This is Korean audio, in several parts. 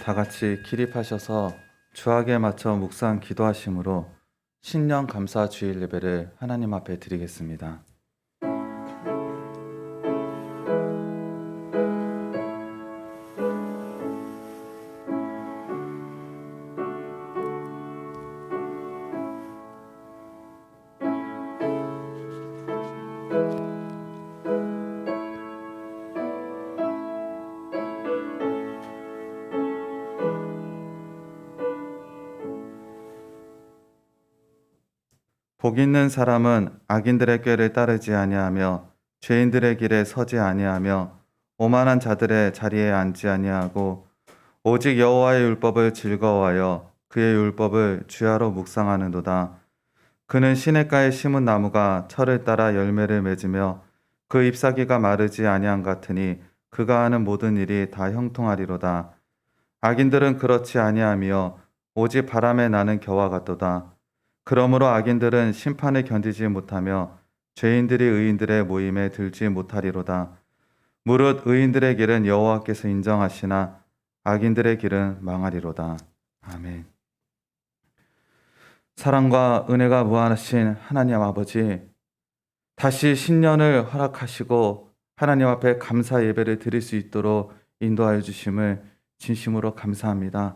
다 같이 기립하셔서 주악에 맞춰 묵상 기도하심으로 신년 감사 주일 예배를 하나님 앞에 드리겠습니다. 복 있는 사람은 악인들의 꾀를 따르지 아니하며 죄인들의 길에 서지 아니하며 오만한 자들의 자리에 앉지 아니하고 오직 여호와의 율법을 즐거워하여 그의 율법을 주야로 묵상하는도다. 그는 시냇가에 심은 나무가 철을 따라 열매를 맺으며 그 잎사귀가 마르지 아니함 같으니 그가 하는 모든 일이 다 형통하리로다. 악인들은 그렇지 아니하며 오직 바람에 나는 겨와 같도다. 그러므로 악인들은 심판을 견디지 못하며 죄인들이 의인들의 모임에 들지 못하리로다. 무릇 의인들의 길은 여호와께서 인정하시나 악인들의 길은 망하리로다. 아멘. 사랑과 은혜가 무한하신 하나님 아버지, 다시 신년을 허락하시고 하나님 앞에 감사 예배를 드릴 수 있도록 인도하여 주심을 진심으로 감사합니다.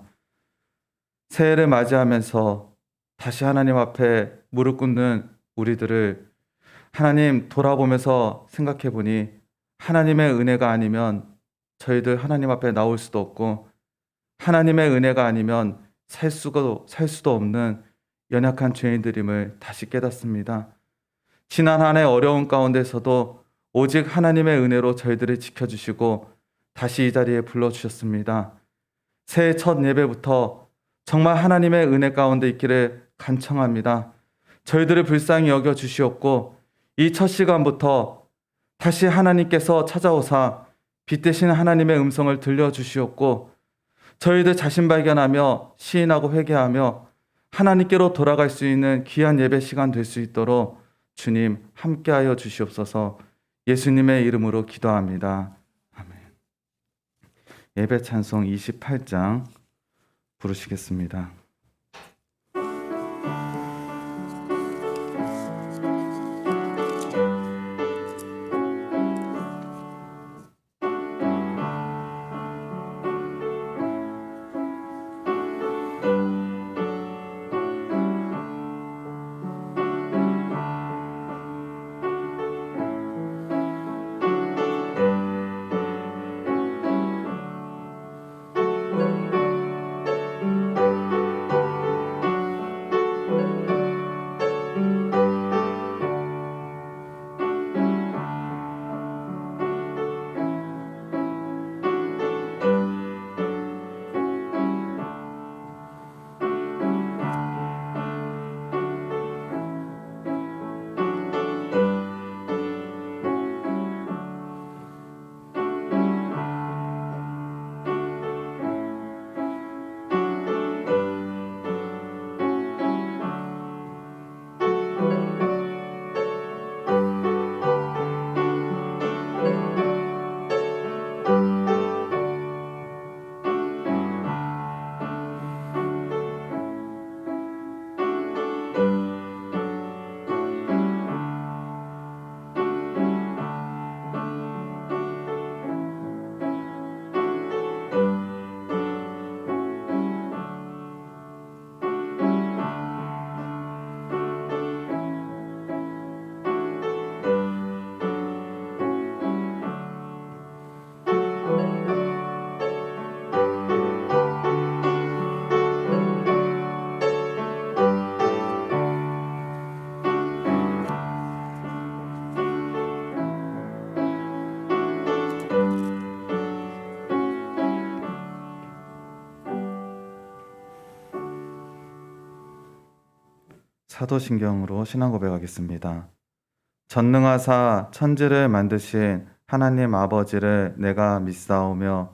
새해를 맞이하면서 다시 하나님 앞에 무릎 꿇는 우리들을 하나님 돌아보면서 생각해 보니 하나님의 은혜가 아니면 저희들 하나님 앞에 나올 수도 없고 하나님의 은혜가 아니면 살 수도 없는 연약한 죄인들임을 다시 깨닫습니다. 지난 한 해 어려운 가운데서도 오직 하나님의 은혜로 저희들을 지켜주시고 다시 이 자리에 불러주셨습니다. 새해 첫 예배부터 정말 하나님의 은혜 가운데 있기를 간청합니다. 저희들을 불쌍히 여겨 주시옵고 이 첫 시간부터 다시 하나님께서 찾아오사 빛 대신 하나님의 음성을 들려주시옵고 저희들 자신 발견하며 시인하고 회개하며 하나님께로 돌아갈 수 있는 귀한 예배 시간 될 수 있도록 주님 함께하여 주시옵소서. 예수님의 이름으로 기도합니다. 아멘. 예배 찬송 28장 부르시겠습니다. 사도신경으로 신앙 고백하겠습니다. 전능하사 천지를 만드신 하나님 아버지를 내가 믿사오며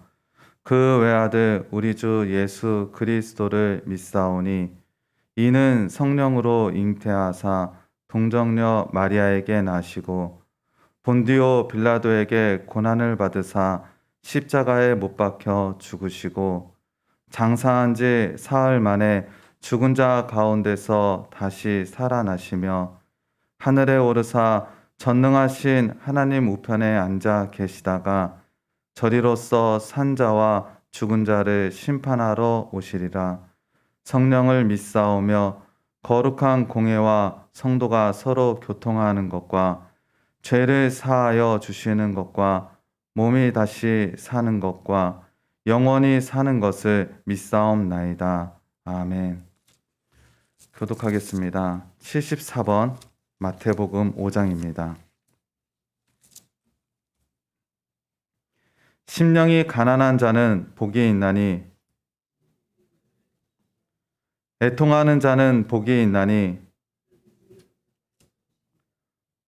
그 외아들 우리 주 예수 그리스도를 믿사오니 이는 성령으로 잉태하사 동정녀 마리아에게 나시고 본디오 빌라도에게 고난을 받으사 십자가에 못 박혀 죽으시고 장사한 지 사흘 만에 죽은 자 가운데서 다시 살아나시며 하늘에 오르사 전능하신 하나님 우편에 앉아 계시다가 저리로서 산 자와 죽은 자를 심판하러 오시리라. 성령을 믿사오며 거룩한 공회와 성도가 서로 교통하는 것과 죄를 사하여 주시는 것과 몸이 다시 사는 것과 영원히 사는 것을 믿사옵나이다. 아멘. 교독하겠습니다. 74번 마태복음 5장입니다. 심령이 가난한 자는 복이 있나니 애통하는 자는 복이 있나니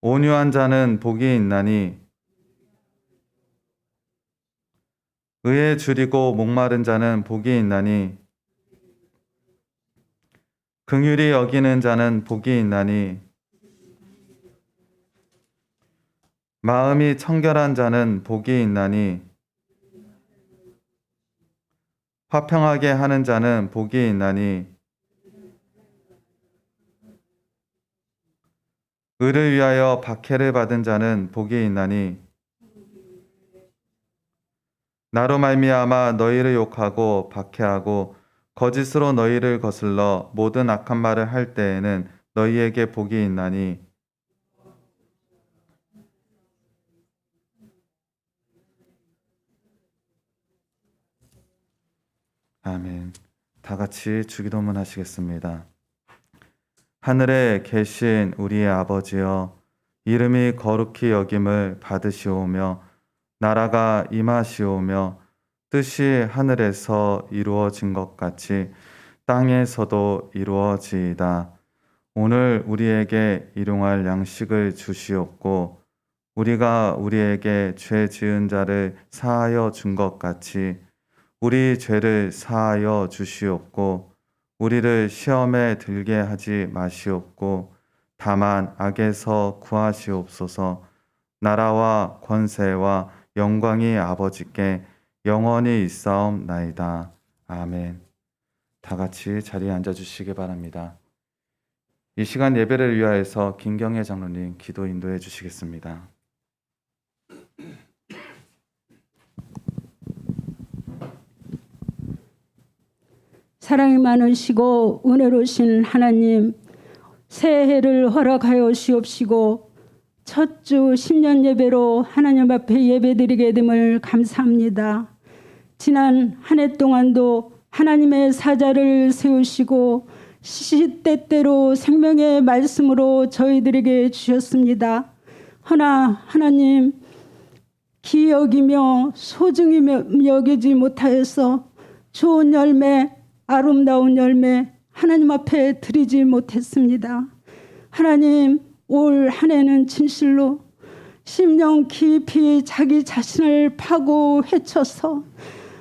온유한 자는 복이 있나니 의에 줄이고 목마른 자는 복이 있나니 긍휼히 여기는 자는 복이 있나니 마음이 청결한 자는 복이 있나니 화평하게 하는 자는 복이 있나니 의를 위하여 박해를 받은 자는 복이 있나니 나로 말미암아 너희를 욕하고 박해하고 거짓으로 너희를 거슬러 모든 악한 말을 할 때에는 너희에게 복이 있나니 아멘. 다 같이 주기도문 하시겠습니다. 하늘에 계신 우리의 아버지여, 이름이 거룩히 여김을 받으시오며 나라가 임하시오며 뜻이 하늘에서 이루어진 것 같이 땅에서도 이루어지이다. 오늘 우리에게 일용할 양식을 주시옵고 우리가 우리에게 죄 지은 자를 사하여 준 것 같이 우리 죄를 사하여 주시옵고 우리를 시험에 들게 하지 마시옵고 다만 악에서 구하시옵소서. 나라와 권세와 영광이 아버지께 영원히 있사옵나이다. 아멘. 다 같이 자리에 앉아주시기 바랍니다. 이 시간 예배를 위하여서 김경애 장로님 기도 인도해 주시겠습니다. 사랑이 많으시고 은혜로우신 하나님, 새해를 허락하여 주옵시고 첫 주 신년 예배로 하나님 앞에 예배드리게 됨을 감사합니다. 지난 한 해 동안도 하나님의 사자를 세우시고 시시때때로 생명의 말씀으로 저희들에게 주셨습니다. 허나 하나님, 귀히 여기며 소중히 여기지 못하여서 좋은 열매, 아름다운 열매 하나님 앞에 드리지 못했습니다. 하나님, 올 한 해는 진실로 심령 깊이 자기 자신을 파고 헤쳐서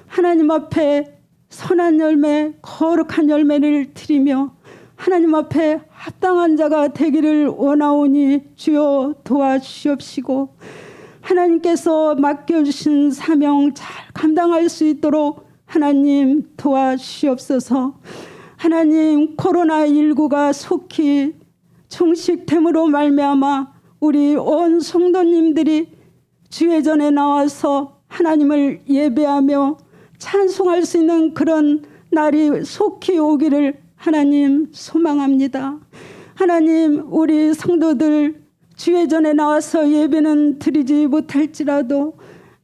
하나님 앞에 선한 열매, 거룩한 열매를 드리며 하나님 앞에 합당한 자가 되기를 원하오니 주여 도와주시옵시고 하나님께서 맡겨주신 사명 잘 감당할 수 있도록 하나님 도와주시옵소서. 하나님, 코로나19가 속히 종식됨으로 말미암아 우리 온 성도님들이 주의 전에 나와서 하나님을 예배하며 찬송할 수 있는 그런 날이 속히 오기를 하나님 소망합니다. 하나님, 우리 성도들 주의 전에 나와서 예배는 드리지 못할지라도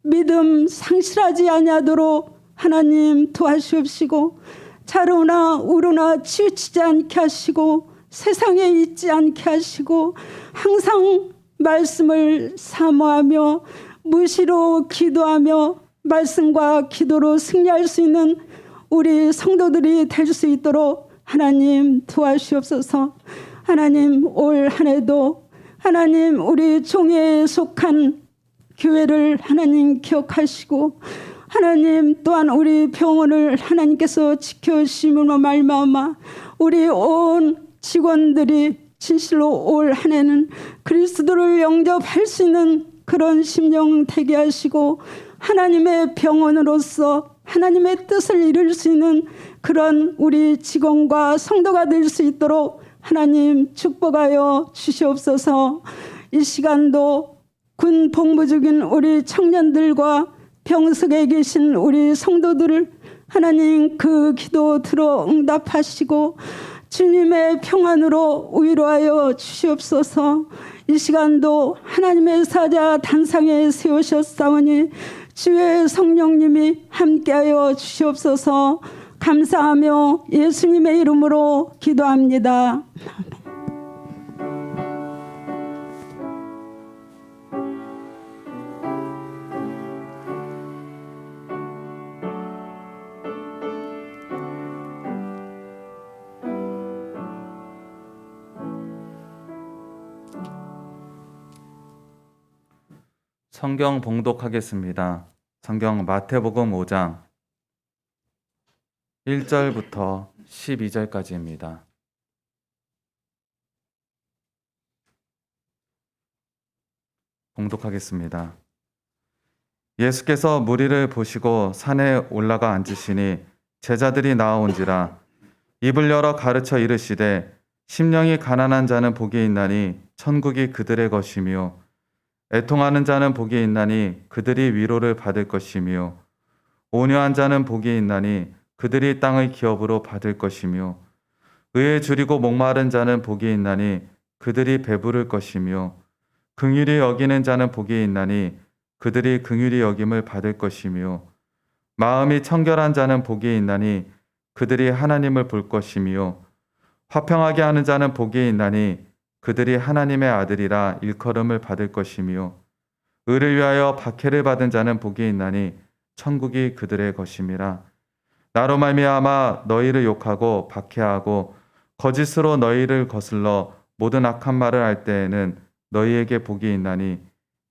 믿음 상실하지 아니하도록 하나님 도와주옵시고 자루나 우루나 치우치지 않게 하시고 세상에 있지 않게 하시고 항상 말씀을 사모하며 무시로 기도하며 말씀과 기도로 승리할 수 있는 우리 성도들이 될 수 있도록 하나님 도와주옵소서. 하나님, 올 한 해도 하나님 우리 종회에 속한 교회를 하나님 기억하시고 하나님 또한 우리 병원을 하나님께서 지켜주심으로 말미암아 우리 온 직원들이 진실로 올 한 해는 그리스도를 영접할 수 있는 그런 심령 되게 하시고 하나님의 병원으로서 하나님의 뜻을 이룰 수 있는 그런 우리 직원과 성도가 될 수 있도록 하나님 축복하여 주시옵소서. 이 시간도 군 복무 중인 우리 청년들과 병석에 계신 우리 성도들을 하나님 그 기도 들어 응답하시고 주님의 평안으로 위로하여 주시옵소서. 이 시간도 하나님의 사자 단상에 세우셨사오니 주의 성령님이 함께하여 주시옵소서. 감사하며 예수님의 이름으로 기도합니다. 성경 봉독하겠습니다. 성경 마태복음 5장 1절부터 12절까지입니다. 봉독하겠습니다. 예수께서 무리를 보시고 산에 올라가 앉으시니 제자들이 나아온지라. 입을 열어 가르쳐 이르시되 심령이 가난한 자는 복이 있나니 천국이 그들의 것이며 애통하는 자는 복이 있나니 그들이 위로를 받을 것이며 온유한 자는 복이 있나니 그들이 땅의 기업으로 받을 것이며 의에 줄이고 목마른 자는 복이 있나니 그들이 배부를 것이며 긍휼히 여기는 자는 복이 있나니 그들이 긍휼히 여김을 받을 것이며 마음이 청결한 자는 복이 있나니 그들이 하나님을 볼 것이며 화평하게 하는 자는 복이 있나니 그들이 하나님의 아들이라 일컬음을 받을 것이며 의를 위하여 박해를 받은 자는 복이 있나니 천국이 그들의 것임이라. 나로 말미암아 너희를 욕하고 박해하고 거짓으로 너희를 거슬러 모든 악한 말을 할 때에는 너희에게 복이 있나니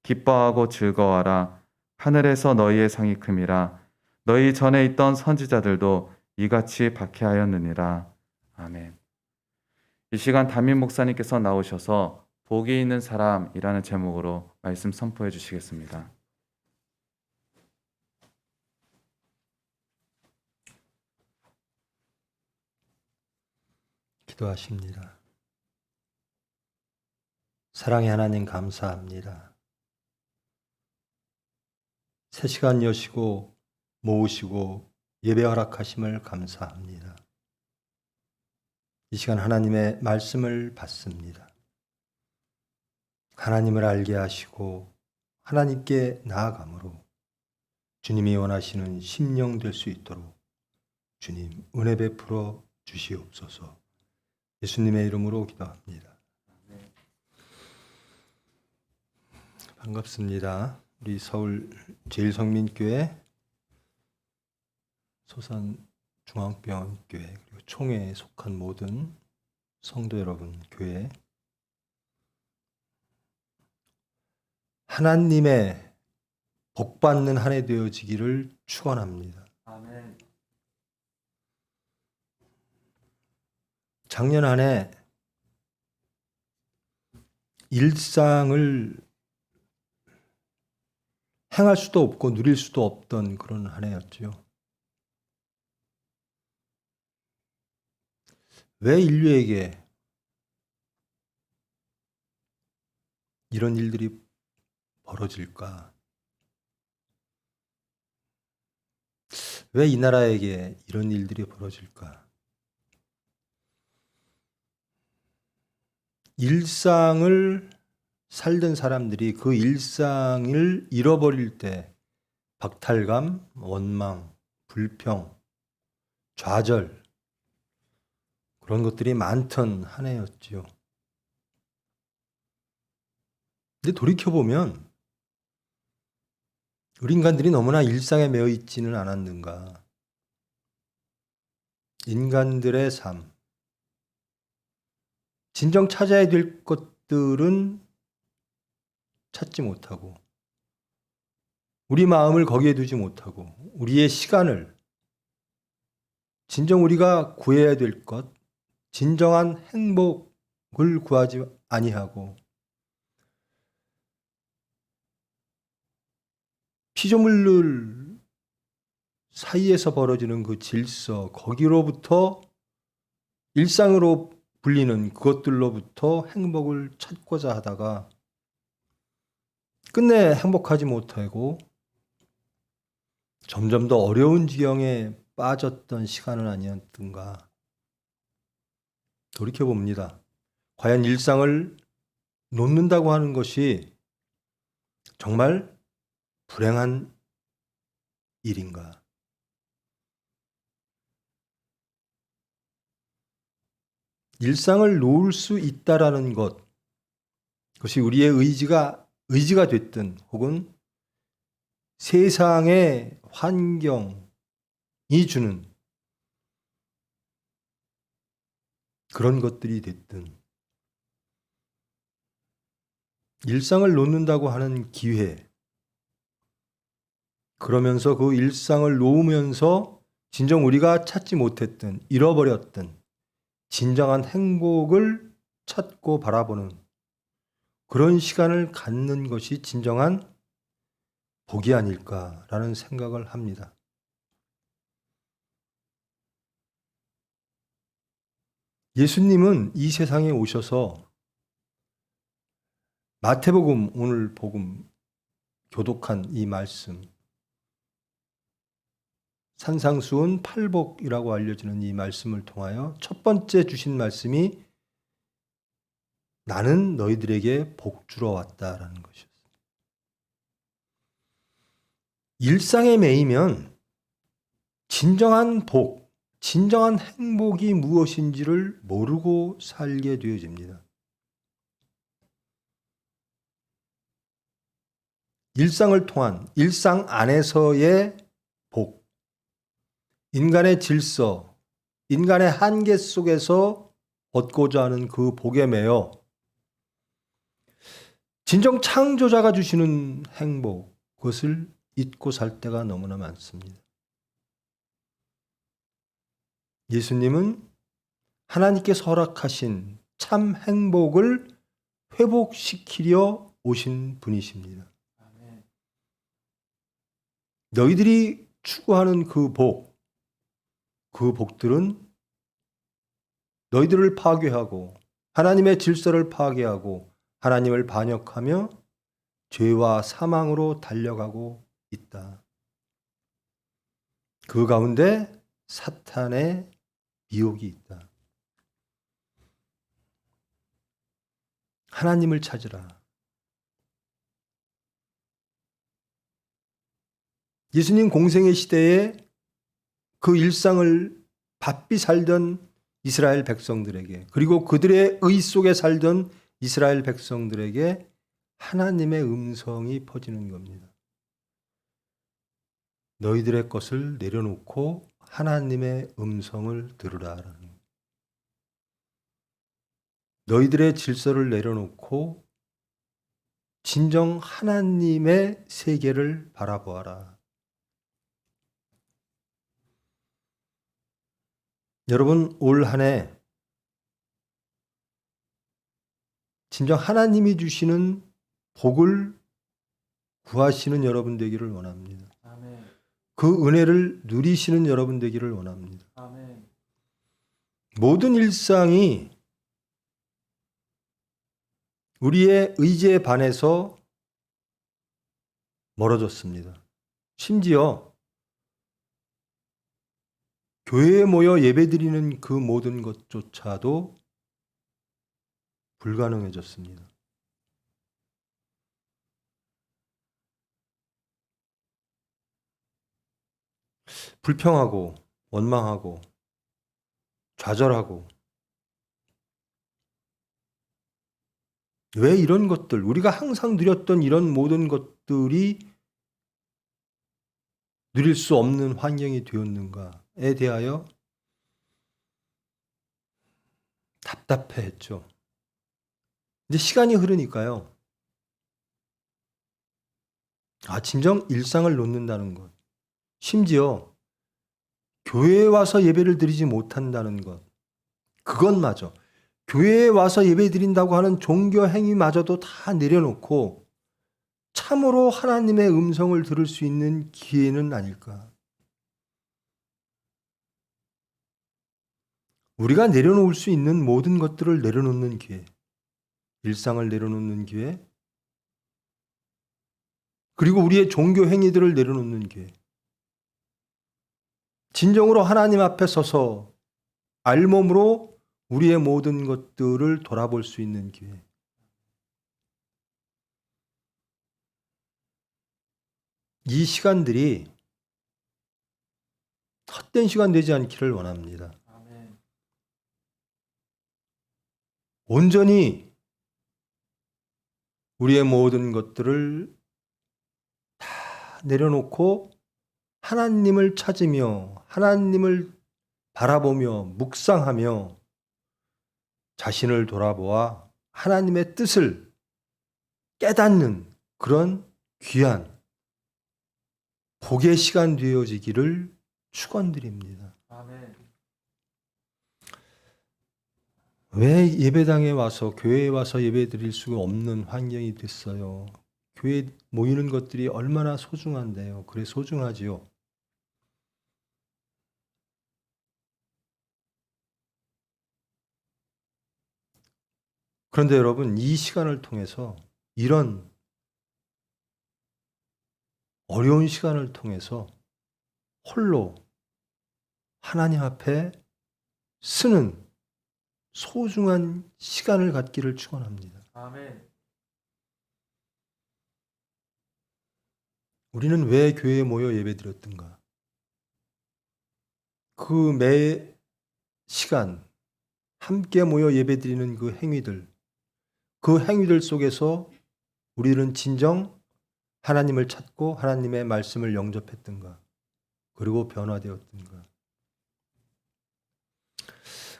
기뻐하고 즐거워하라. 하늘에서 너희의 상이 큼이라. 너희 전에 있던 선지자들도 이같이 박해하였느니라. 아멘. 이 시간 담임 목사님께서 나오셔서 복이 있는 사람이라는 제목으로 말씀 선포해 주시겠습니다. 기도하십니다. 사랑의 하나님 감사합니다. 새 시간 여시고 모으시고 예배 허락하심을 감사합니다. 이 시간 하나님의 말씀을 받습니다. 하나님을 알게 하시고 하나님께 나아감으로 주님이 원하시는 심령 될 수 있도록 주님 은혜 베풀어 주시옵소서. 예수님의 이름으로 기도합니다. 반갑습니다. 우리 서울 제일성민교회 소산중앙병원교회 그리고 총회에 속한 모든 성도 여러분, 교회 하나님의 복받는 한 해 되어지기를 축원합니다. 아멘. 작년 한 해 일상을 행할 수도 없고 누릴 수도 없던 그런 한 해였죠. 왜 인류에게 이런 일들이 벌어질까? 왜 이 나라에게 이런 일들이 벌어질까? 일상을 살던 사람들이 그 일상을 잃어버릴 때 박탈감, 원망, 불평, 좌절 그런 것들이 많던 한 해였지요. 근데 돌이켜보면 우리 인간들이 너무나 일상에 매여 있지는 않았는가. 인간들의 삶, 진정 찾아야 될 것들은 찾지 못하고 우리 마음을 거기에 두지 못하고 우리의 시간을 진정 우리가 구해야 될 것, 진정한 행복을 구하지 아니하고 피조물을 사이에서 벌어지는 그 질서, 거기로부터 일상으로 불리는 그것들로부터 행복을 찾고자 하다가 끝내 행복하지 못하고 점점 더 어려운 지경에 빠졌던 시간은 아니었던가 돌이켜봅니다. 과연 일상을 놓는다고 하는 것이 정말 불행한 일인가? 일상을 놓을 수 있다라는 것, 그것이 우리의 의지가 됐든 혹은 세상의 환경이 주는 그런 것들이 됐든 일상을 놓는다고 하는 기회, 그러면서 그 일상을 놓으면서 진정 우리가 찾지 못했던, 잃어버렸던 진정한 행복을 찾고 바라보는 그런 시간을 갖는 것이 진정한 복이 아닐까라는 생각을 합니다. 예수님은 이 세상에 오셔서 마태복음, 오늘 복음 교독한 이 말씀, 산상수훈 팔복이라고 알려지는 이 말씀을 통하여 첫 번째 주신 말씀이 나는 너희들에게 복 주러 왔다라는 것이었어요. 일상에 매이면 진정한 복, 진정한 행복이 무엇인지를 모르고 살게 되어집니다. 일상을 통한 일상 안에서의 복, 인간의 질서, 인간의 한계 속에서 얻고자 하는 그 복에 매여 진정 창조자가 주시는 행복, 그것을 잊고 살 때가 너무나 많습니다. 예수님은 하나님께서 허락하신 참 행복을 회복시키려 오신 분이십니다. 너희들이 추구하는 그 복들은 너희들을 파괴하고 하나님의 질서를 파괴하고 하나님을 반역하며 죄와 사망으로 달려가고 있다. 그 가운데 사탄의 미혹이 있다. 하나님을 찾으라. 예수님 공생의 시대에 그 일상을 바삐 살던 이스라엘 백성들에게, 그리고 그들의 의 속에 살던 이스라엘 백성들에게 하나님의 음성이 퍼지는 겁니다. 너희들의 것을 내려놓고 하나님의 음성을 들으라라는, 너희들의 질서를 내려놓고 진정 하나님의 세계를 바라보아라. 여러분, 올 한 해 진정 하나님이 주시는 복을 구하시는 여러분 되기를 원합니다. 아멘. 그 은혜를 누리시는 여러분 되기를 원합니다. 아멘. 모든 일상이 우리의 의지에 반해서 멀어졌습니다. 심지어 교회에 모여 예배드리는 그 모든 것조차도 불가능해졌습니다. 불평하고 원망하고 좌절하고, 왜 이런 것들, 우리가 항상 누렸던 이런 모든 것들이 누릴 수 없는 환경이 되었는가에 대하여 답답해했죠. 이제 시간이 흐르니까요. 진정 일상을 놓는다는 것, 심지어 교회에 와서 예배를 드리지 못한다는 것, 그것마저, 교회에 와서 예배 드린다고 하는 종교 행위마저도 다 내려놓고 참으로 하나님의 음성을 들을 수 있는 기회는 아닐까. 우리가 내려놓을 수 있는 모든 것들을 내려놓는 기회, 일상을 내려놓는 기회, 그리고 우리의 종교 행위들을 내려놓는 기회, 진정으로 하나님 앞에 서서 알몸으로 우리의 모든 것들을 돌아볼 수 있는 기회. 이 시간들이 헛된 시간 되지 않기를 원합니다. 온전히 우리의 모든 것들을 다 내려놓고 하나님을 찾으며 하나님을 바라보며 묵상하며 자신을 돌아보아 하나님의 뜻을 깨닫는 그런 귀한 복의 시간 되어지기를 축원드립니다. 왜 예배당에 와서 교회에 와서 예배 드릴 수가 없는 환경이 됐어요? 교회에 모이는 것들이 얼마나 소중한데요. 그래 소중하지요. 그런데 여러분, 이 시간을 통해서 이런 어려운 시간을 통해서 홀로 하나님 앞에 쓰는 소중한 시간을 갖기를 축원합니다. 아멘. 우리는 왜 교회에 모여 예배드렸던가? 그 매 시간 함께 모여 예배드리는 그 행위들 속에서 우리는 진정 하나님을 찾고 하나님의 말씀을 영접했던가? 그리고 변화되었던가?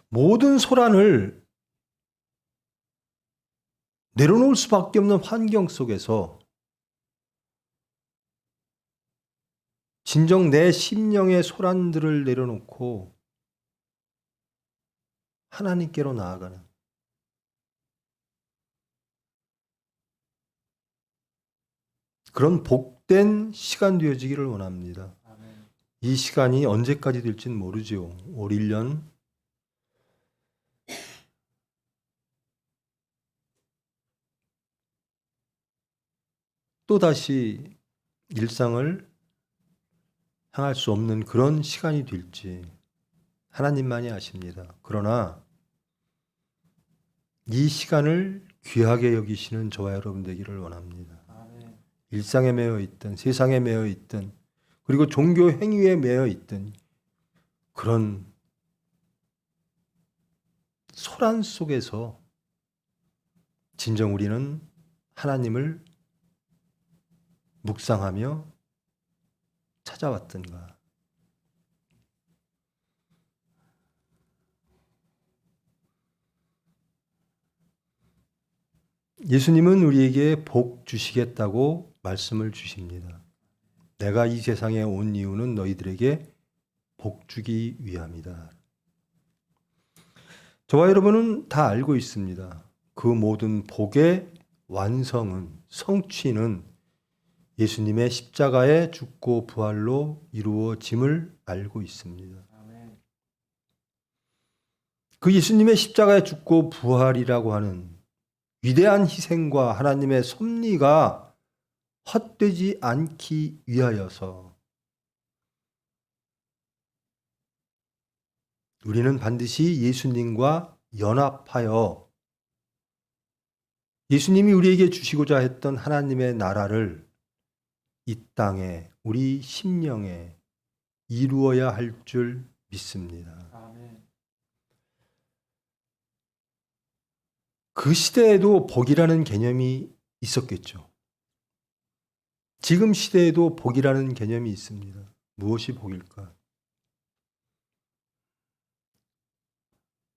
모든 소란을 내려놓을 수밖에 없는 환경 속에서 진정 내 심령의 소란들을 내려놓고 하나님께로 나아가는 그런 복된 시간 되어지기를 원합니다. 이 시간이 언제까지 될지는 모르죠. 올 1년 또다시 일상을 향할 수 없는 그런 시간이 될지 하나님만이 아십니다. 그러나 이 시간을 귀하게 여기시는 저와 여러분 되기를 원합니다. 일상에 매여 있든 세상에 매여 있든 그리고 종교 행위에 매여 있든 그런 소란 속에서 진정 우리는 하나님을 묵상하며 찾아왔던가? 예수님은 우리에게 복 주시겠다고 말씀을 주십니다. 내가 이 세상에 온 이유는 너희들에게 복 주기 위함이다. 저와 여러분은 다 알고 있습니다. 그 모든 복의 완성은, 성취는 예수님의 십자가의 죽고 부활로 이루어짐을 알고 있습니다. 그 예수님의 십자가의 죽고 부활이라고 하는 위대한 희생과 하나님의 섭리가 헛되지 않기 위하여서 우리는 반드시 예수님과 연합하여 예수님이 우리에게 주시고자 했던 하나님의 나라를 이 땅에 우리 심령에 이루어야 할 줄 믿습니다. 그 시대에도 복이라는 개념이 있었겠죠. 지금 시대에도 복이라는 개념이 있습니다. 무엇이 복일까?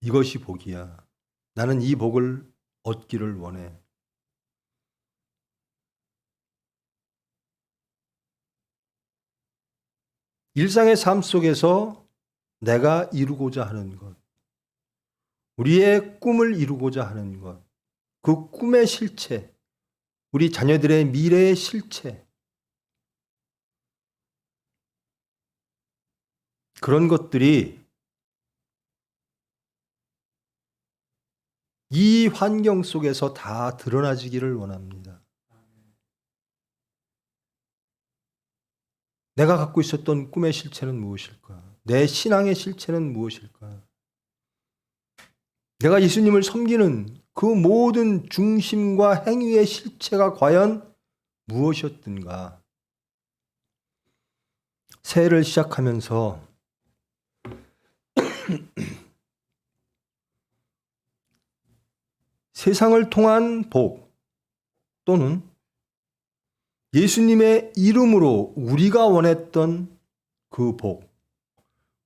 이것이 복이야. 나는 이 복을 얻기를 원해. 일상의 삶 속에서 내가 이루고자 하는 것, 우리의 꿈을 이루고자 하는 것, 그 꿈의 실체, 우리 자녀들의 미래의 실체, 그런 것들이 이 환경 속에서 다 드러나지기를 원합니다. 내가 갖고 있었던 꿈의 실체는 무엇일까? 내 신앙의 실체는 무엇일까? 내가 예수님을 섬기는 그 모든 중심과 행위의 실체가 과연 무엇이었던가? 새해를 시작하면서 세상을 통한 복 또는 예수님의 이름으로 우리가 원했던 그 복,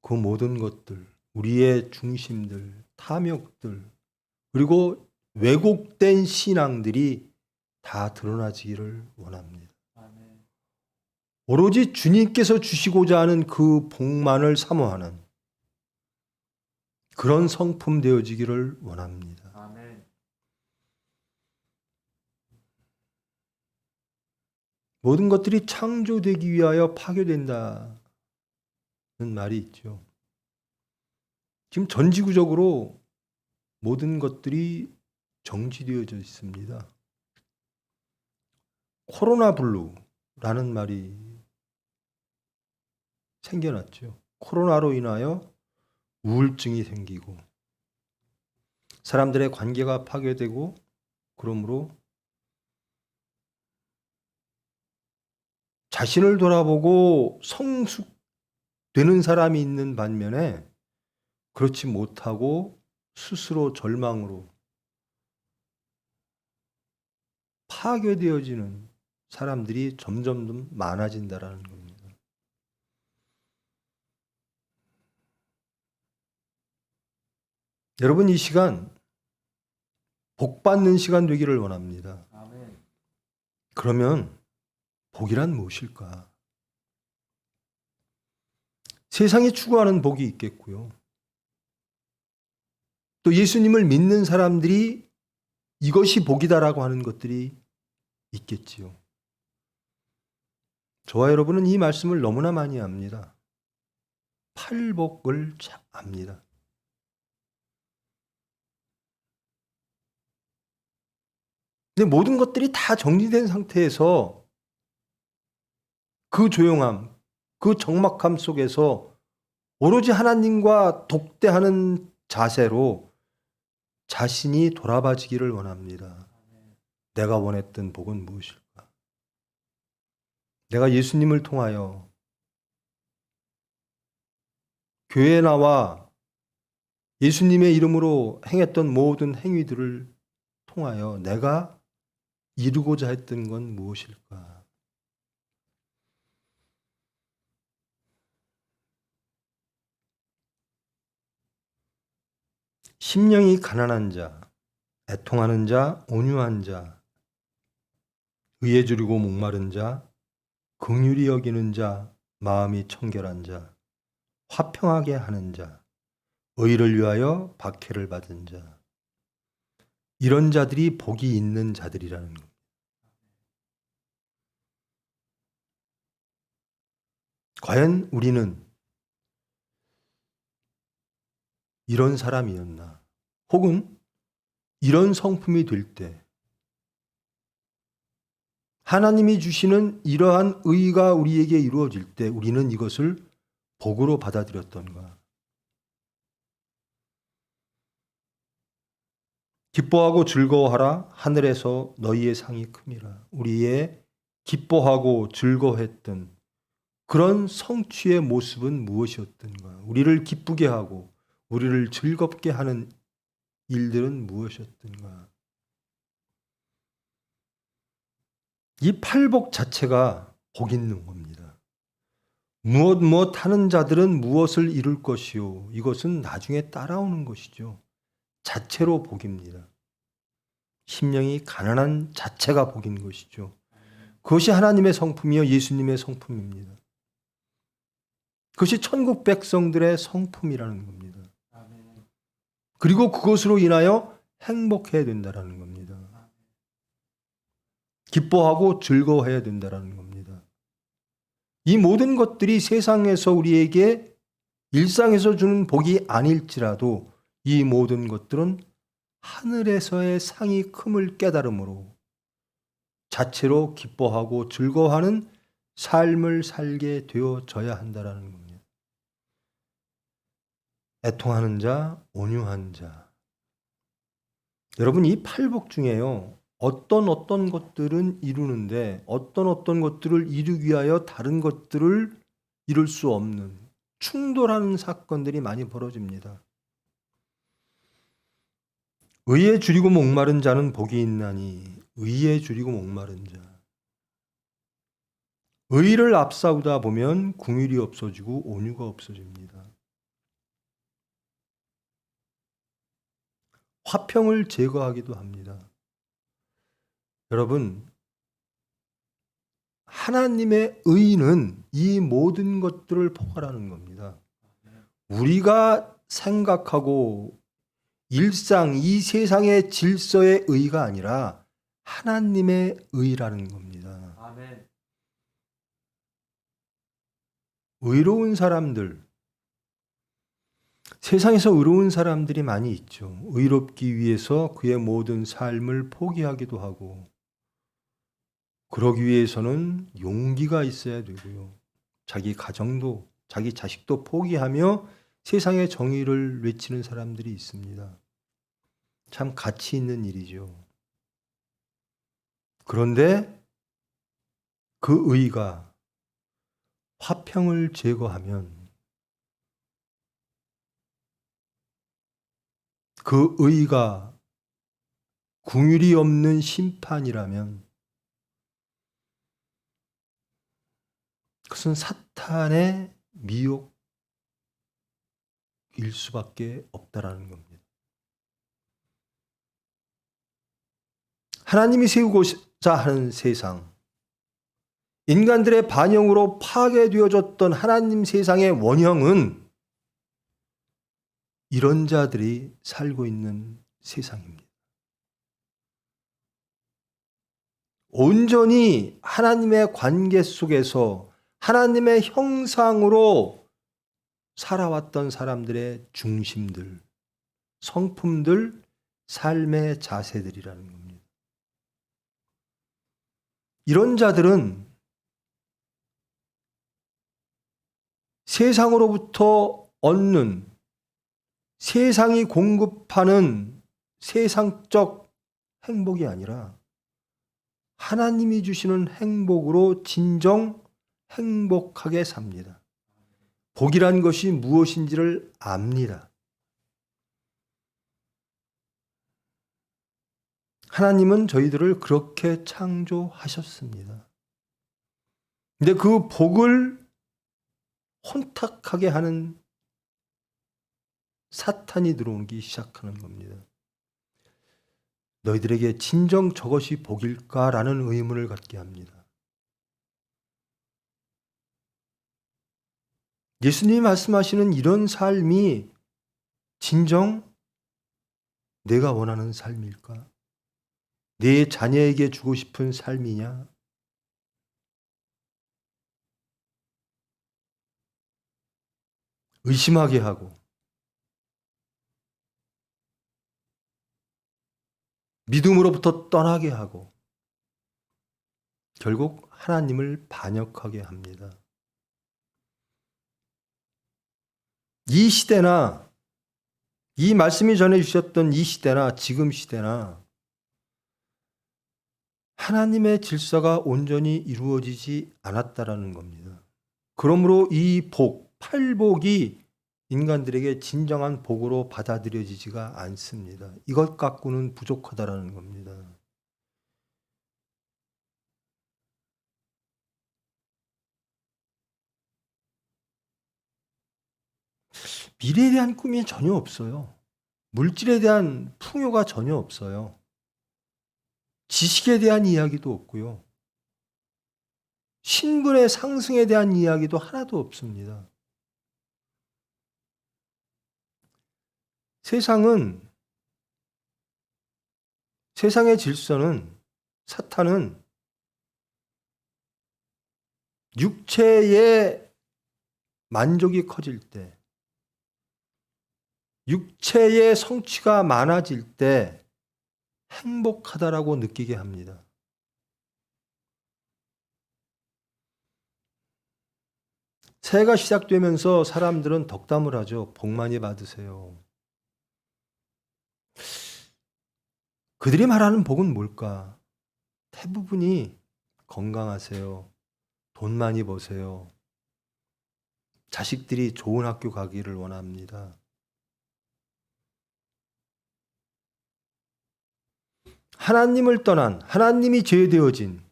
그 모든 것들, 우리의 중심들, 탐욕들, 그리고 왜곡된 신앙들이 다 드러나지기를 원합니다. 오로지 주님께서 주시고자 하는 그 복만을 사모하는 그런 성품 되어지기를 원합니다. 모든 것들이 창조되기 위하여 파괴된다는 말이 있죠. 지금 전지구적으로 모든 것들이 정지되어져 있습니다. 코로나 블루라는 말이 생겨났죠. 코로나로 인하여 우울증이 생기고 사람들의 관계가 파괴되고 그러므로 자신을 돌아보고 성숙되는 사람이 있는 반면에 그렇지 못하고 스스로 절망으로 파괴되어지는 사람들이 점점 많아진다라는 겁니다. 여러분, 이 시간 복 받는 시간 되기를 원합니다. 그러면 복이란 무엇일까? 세상이 추구하는 복이 있겠고요. 또 예수님을 믿는 사람들이 이것이 복이다라고 하는 것들이 있겠지요. 저와 여러분은 이 말씀을 너무나 많이 압니다. 팔복을 압니다. 근데 모든 것들이 다 정리된 상태에서 그 조용함, 그 적막함 속에서 오로지 하나님과 독대하는 자세로 자신이 돌아봐지기를 원합니다. 내가 원했던 복은 무엇일까? 내가 예수님을 통하여 교회에 나와 예수님의 이름으로 행했던 모든 행위들을 통하여 내가 이루고자 했던 건 무엇일까? 심령이 가난한 자, 애통하는 자, 온유한 자, 의에 주리고 목마른 자, 긍휼히 여기는 자, 마음이 청결한 자, 화평하게 하는 자, 의를 위하여 박해를 받은 자, 이런 자들이 복이 있는 자들이라는 겁니다. 과연 우리는 이런 사람이었나? 혹은 이런 성품이 될 때 하나님이 주시는 이러한 의가 우리에게 이루어질 때 우리는 이것을 복으로 받아들였던가? 기뻐하고 즐거워하라. 하늘에서 너희의 상이 큼이라. 우리의 기뻐하고 즐거워했던 그런 성취의 모습은 무엇이었던가? 우리를 기쁘게 하고 우리를 즐겁게 하는 일들은 무엇이었던가? 이 팔복 자체가 복 있는 겁니다. 무엇 하는 자들은 무엇을 이룰 것이요. 이것은 나중에 따라오는 것이죠. 자체로 복입니다. 심령이 가난한 자체가 복인 것이죠. 그것이 하나님의 성품이요 예수님의 성품입니다. 그것이 천국 백성들의 성품이라는 겁니다. 그리고 그것으로 인하여 행복해야 된다는 겁니다. 기뻐하고 즐거워해야 된다는 겁니다. 이 모든 것들이 세상에서 우리에게 일상에서 주는 복이 아닐지라도 이 모든 것들은 하늘에서의 상이 큼을 깨달음으로 자체로 기뻐하고 즐거워하는 삶을 살게 되어져야 한다라는 겁니다. 애통하는 자, 온유한 자. 여러분, 이 팔복 중에요, 어떤 것들은 이루는데 어떤 것들을 이루기 위하여 다른 것들을 이룰 수 없는 충돌하는 사건들이 많이 벌어집니다. 의에 줄이고 목마른 자는 복이 있나니, 의에 줄이고 목마른 자. 의를 앞세우다 보면 궁율이 없어지고 온유가 없어집니다. 화평을 제거하기도 합니다. 여러분, 하나님의 의는 이 모든 것들을 포괄하는 겁니다. 우리가 생각하고 일상, 이 세상의 질서의 의가 아니라 하나님의 의라는 겁니다. 아멘. 의로운 사람들, 세상에서 의로운 사람들이 많이 있죠. 의롭기 위해서 그의 모든 삶을 포기하기도 하고, 그러기 위해서는 용기가 있어야 되고요. 자기 가정도, 자기 자식도 포기하며 세상의 정의를 외치는 사람들이 있습니다. 참 가치 있는 일이죠. 그런데 그 의가 화평을 제거하면, 그 의가 궁율이 없는 심판이라면 그것은 사탄의 미혹일 수밖에 없다라는 겁니다. 하나님이 세우고자 하는 세상, 인간들의 반영으로 파괴되어졌던 하나님 세상의 원형은 이런 자들이 살고 있는 세상입니다. 온전히 하나님의 관계 속에서 하나님의 형상으로 살아왔던 사람들의 중심들, 성품들, 삶의 자세들이라는 겁니다. 이런 자들은 세상으로부터 얻는, 세상이 공급하는 세상적 행복이 아니라 하나님이 주시는 행복으로 진정 행복하게 삽니다. 복이란 것이 무엇인지를 압니다. 하나님은 저희들을 그렇게 창조하셨습니다. 근데 그 복을 혼탁하게 하는 사탄이 들어오기 시작하는 겁니다. 너희들에게 진정 저것이 복일까라는 의문을 갖게 합니다. 예수님이 말씀하시는 이런 삶이 진정 내가 원하는 삶일까? 내 자녀에게 주고 싶은 삶이냐? 의심하게 하고 믿음으로부터 떠나게 하고 결국 하나님을 반역하게 합니다. 이 시대나 이 말씀이 전해주셨던 이 시대나 지금 시대나 하나님의 질서가 온전히 이루어지지 않았다라는 겁니다. 그러므로 이 복, 팔복이 인간들에게 진정한 복으로 받아들여지지가 않습니다. 이것 갖고는 부족하다라는 겁니다. 미래에 대한 꿈이 전혀 없어요. 물질에 대한 풍요가 전혀 없어요. 지식에 대한 이야기도 없고요. 신분의 상승에 대한 이야기도 하나도 없습니다. 세상의 질서는, 사탄은 육체의 만족이 커질 때, 육체의 성취가 많아질 때 행복하다라고 느끼게 합니다. 새해가 시작되면서 사람들은 덕담을 하죠. 복 많이 받으세요. 그들이 말하는 복은 뭘까? 대부분이 건강하세요. 돈 많이 버세요. 자식들이 좋은 학교 가기를 원합니다. 하나님을 떠난, 하나님이 죄되어진,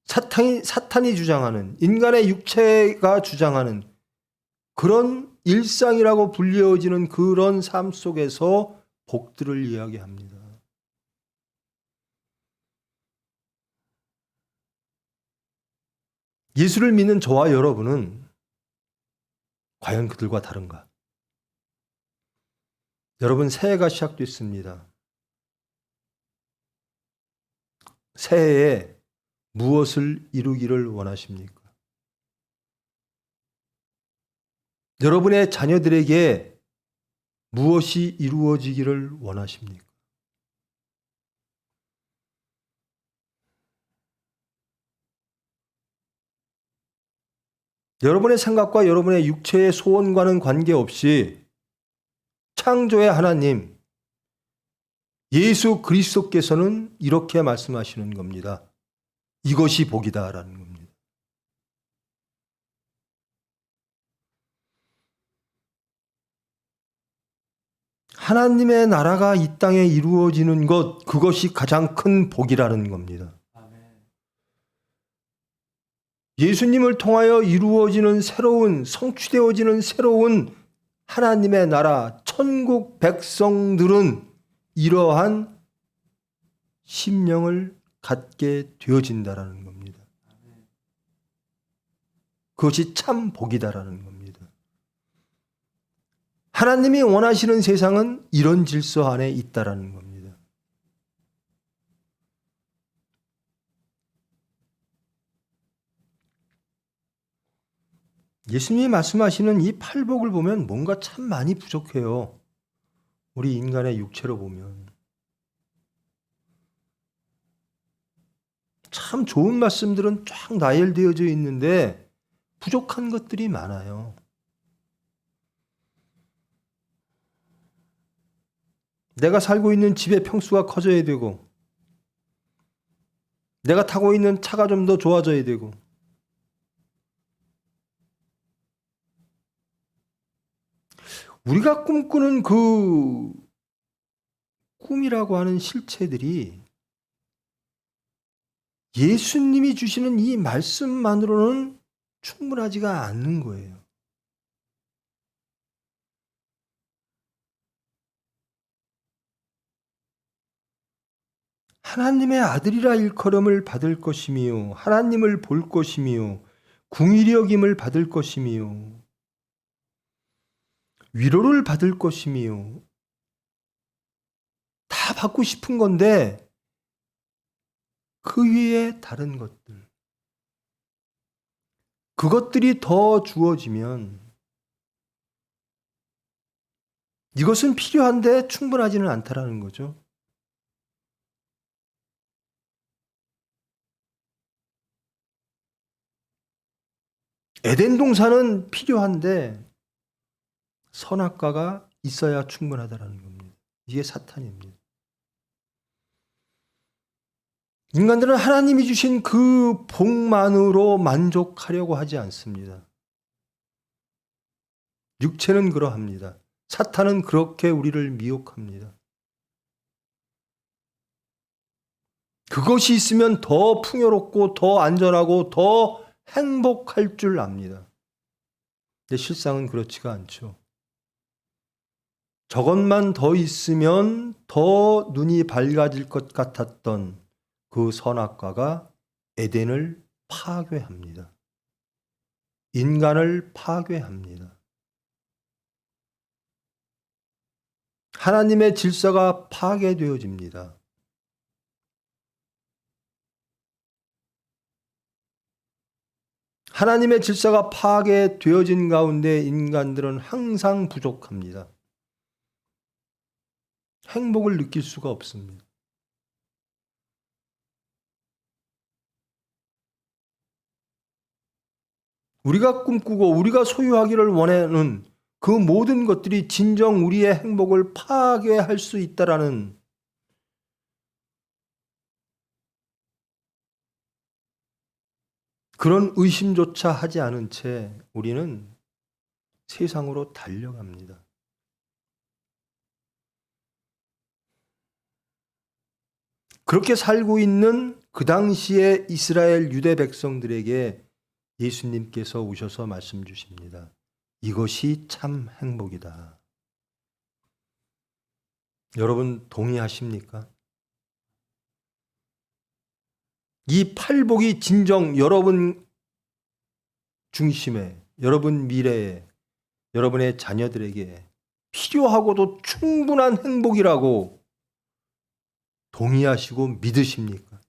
사탄이 주장하는, 인간의 육체가 주장하는 그런 일상이라고 불리워지는 그런 삶 속에서 복들을 이야기합니다. 예수를 믿는 저와 여러분은 과연 그들과 다른가? 여러분, 새해가 시작됐습니다. 새해에 무엇을 이루기를 원하십니까? 여러분의 자녀들에게 무엇이 이루어지기를 원하십니까? 여러분의 생각과 여러분의 육체의 소원과는 관계없이 창조의 하나님, 예수 그리스도께서는 이렇게 말씀하시는 겁니다. 이것이 복이다라는 겁니다. 하나님의 나라가 이 땅에 이루어지는 것, 그것이 가장 큰 복이라는 겁니다. 예수님을 통하여 이루어지는 새로운, 성취되어지는 새로운 하나님의 나라, 천국 백성들은 이러한 심령을 갖게 되어진다라는 겁니다. 그것이 참 복이다라는 겁니다. 하나님이 원하시는 세상은 이런 질서 안에 있다라는 겁니다. 예수님이 말씀하시는 이 팔복을 보면 뭔가 참 많이 부족해요. 우리 인간의 육체로 보면. 참 좋은 말씀들은 쫙 나열되어져 있는데 부족한 것들이 많아요. 내가 살고 있는 집의 평수가 커져야 되고, 내가 타고 있는 차가 좀 더 좋아져야 되고, 우리가 꿈꾸는 그 꿈이라고 하는 실체들이 예수님이 주시는 이 말씀만으로는 충분하지가 않는 거예요. 하나님의 아들이라 일컬음을 받을 것이며 하나님을 볼 것이며 궁일이 여김을 받을 것이며 위로를 받을 것이며 다 받고 싶은 건데 그 위에 다른 것들, 그것들이 더 주어지면 이것은 필요한데 충분하지는 않다라는 거죠. 에덴 동산은 필요한데 선악과가 있어야 충분하다라는 겁니다. 이게 사탄입니다. 인간들은 하나님이 주신 그 복만으로 만족하려고 하지 않습니다. 육체는 그러합니다. 사탄은 그렇게 우리를 미혹합니다. 그것이 있으면 더 풍요롭고 더 안전하고 더 행복할 줄 압니다. 근데 실상은 그렇지가 않죠. 저것만 더 있으면 더 눈이 밝아질 것 같았던 그 선악과가 에덴을 파괴합니다. 인간을 파괴합니다. 하나님의 질서가 파괴되어집니다. 하나님의 질서가 파괴되어진 가운데 인간들은 항상 부족합니다. 행복을 느낄 수가 없습니다. 우리가 꿈꾸고 우리가 소유하기를 원하는 그 모든 것들이 진정 우리의 행복을 파괴할 수 있다라는 그런 의심조차 하지 않은 채 우리는 세상으로 달려갑니다. 그렇게 살고 있는 그 당시의 이스라엘 유대 백성들에게 예수님께서 오셔서 말씀 주십니다. 이것이 참 행복이다. 여러분 동의하십니까? 이 팔복이 진정 여러분 중심에, 여러분 미래에, 여러분의 자녀들에게 필요하고도 충분한 행복이라고 동의하시고 믿으십니까?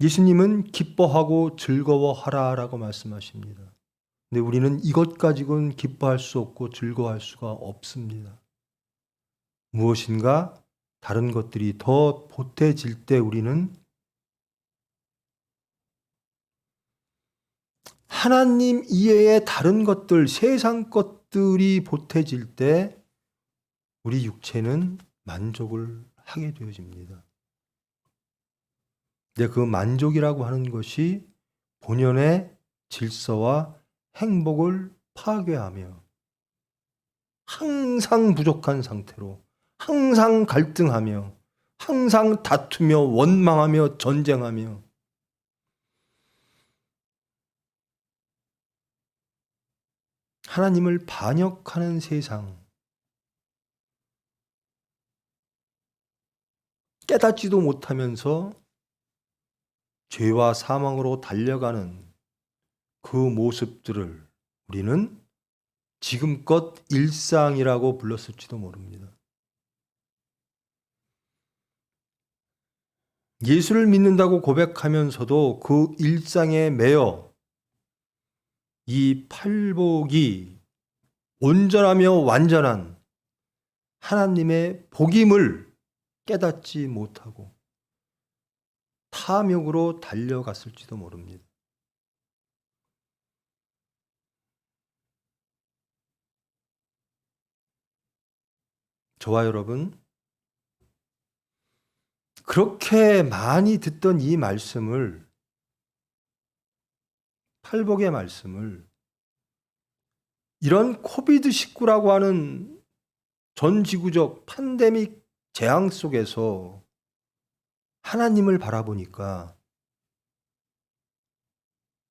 예수님은 기뻐하고 즐거워하라라고 말씀하십니다. 근데 우리는 이것 가지고는 기뻐할 수 없고 즐거워할 수가 없습니다. 무엇인가 다른 것들이 더 보태질 때 우리는 하나님 이외의 다른 것들, 세상 것들이 보태질 때 우리 육체는 만족을 하게 되어집니다. 근데 그 만족이라고 하는 것이 본연의 질서와 행복을 파괴하며 항상 부족한 상태로 항상 갈등하며 항상 다투며 원망하며 전쟁하며 하나님을 반역하는 세상, 깨닫지도 못하면서 죄와 사망으로 달려가는 그 모습들을 우리는 지금껏 일상이라고 불렀을지도 모릅니다. 예수를 믿는다고 고백하면서도 그 일상에 매여 이 팔복이 온전하며 완전한 하나님의 복임을 깨닫지 못하고 탐욕으로 달려갔을지도 모릅니다. 저와 여러분, 그렇게 많이 듣던 이 말씀을, 팔복의 말씀을 이런 코비드19라고 하는 전 지구적 팬데믹 재앙 속에서 하나님을 바라보니까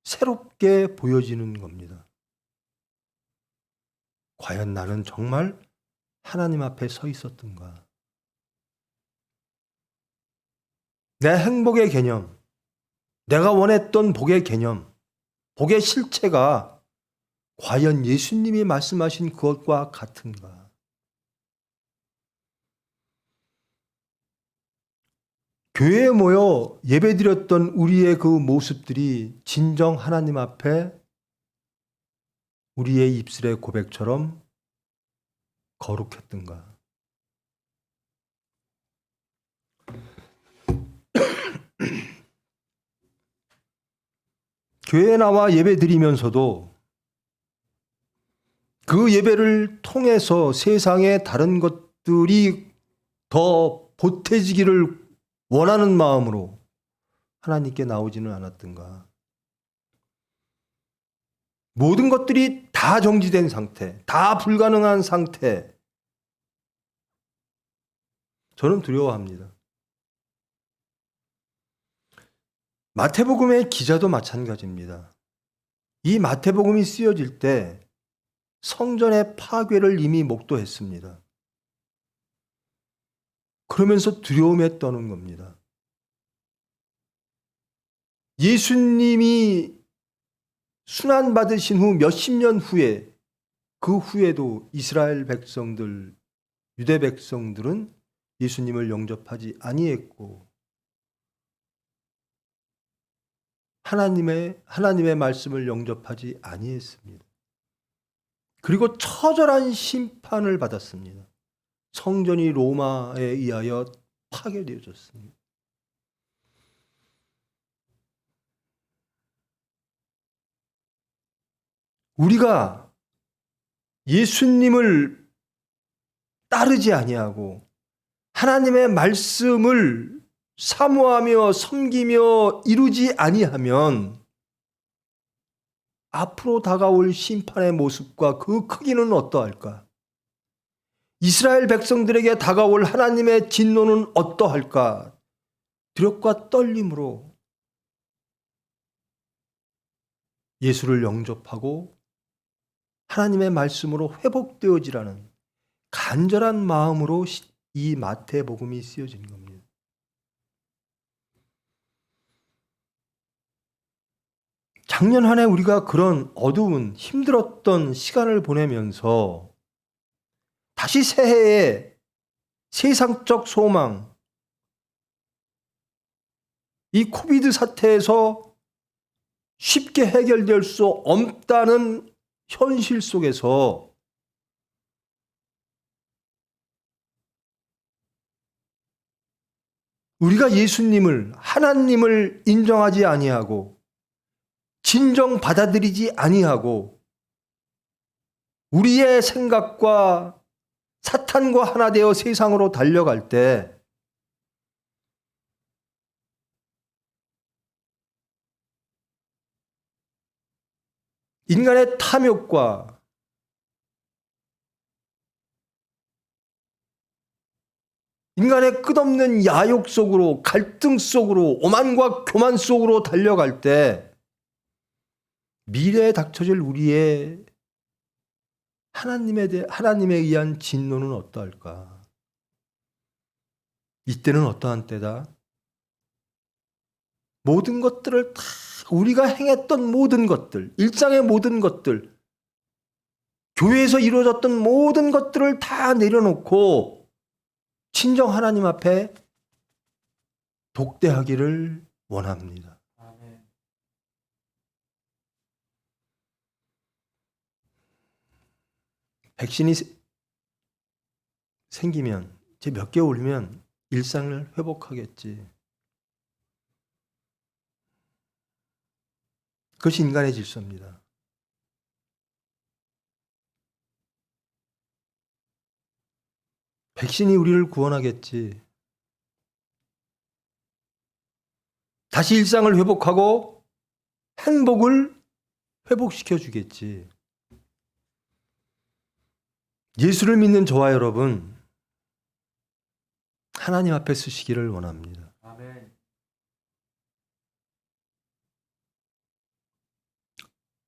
새롭게 보여지는 겁니다. 과연 나는 정말 하나님 앞에 서 있었던가? 내 행복의 개념, 내가 원했던 복의 개념, 복의 실체가 과연 예수님이 말씀하신 그것과 같은가? 교회에 모여 예배드렸던 우리의 그 모습들이 진정 하나님 앞에 우리의 입술의 고백처럼 거룩했던가? 교회에 나와 예배드리면서도 그 예배를 통해서 세상의 다른 것들이 더 보태지기를 원하는 마음으로 하나님께 나오지는 않았던가? 모든 것들이 다 정지된 상태, 다 불가능한 상태. 저는 두려워합니다. 마태복음의 기자도 마찬가지입니다. 이 마태복음이 쓰여질 때 성전의 파괴를 이미 목도했습니다. 그러면서 두려움에 떠는 겁니다. 예수님이 순환받으신 후 몇십 년 후에, 그 후에도 이스라엘 백성들, 유대 백성들은 예수님을 영접하지 아니했고 하나님의 말씀을 영접하지 아니했습니다. 그리고 처절한 심판을 받았습니다. 성전이 로마에 의하여 파괴되어졌습니다. 우리가 예수님을 따르지 아니하고 하나님의 말씀을 사모하며 섬기며 이루지 아니하면 앞으로 다가올 심판의 모습과 그 크기는 어떠할까? 이스라엘 백성들에게 다가올 하나님의 진노는 어떠할까? 두렵과 떨림으로 예수를 영접하고 하나님의 말씀으로 회복되어지라는 간절한 마음으로 이 마태복음이 쓰여진 겁니다. 작년 한 해 우리가 그런 어두운 힘들었던 시간을 보내면서 다시 새해에 세상적 소망, 이 코비드 사태에서 쉽게 해결될 수 없다는 현실 속에서 우리가 예수님을, 하나님을 인정하지 아니하고 진정 받아들이지 아니하고 우리의 생각과 사탄과 하나 되어 세상으로 달려갈 때 인간의 탐욕과 인간의 끝없는 야욕 속으로, 갈등 속으로, 오만과 교만 속으로 달려갈 때 미래에 닥쳐질 우리의 하나님에 의한 진노는 어떠할까? 이때는 어떠한 때다? 모든 것들을 다 우리가 행했던 모든 것들, 일상의 모든 것들, 교회에서 이루어졌던 모든 것들을 다 내려놓고 친정 하나님 앞에 독대하기를 원합니다. 백신이 생기면 이제 몇 개월이면 일상을 회복하겠지. 그것이 인간의 질서입니다. 백신이 우리를 구원하겠지. 다시 일상을 회복하고 행복을 회복시켜 주겠지. 예수를 믿는 저와 여러분, 하나님 앞에 서시기를 원합니다. 아멘.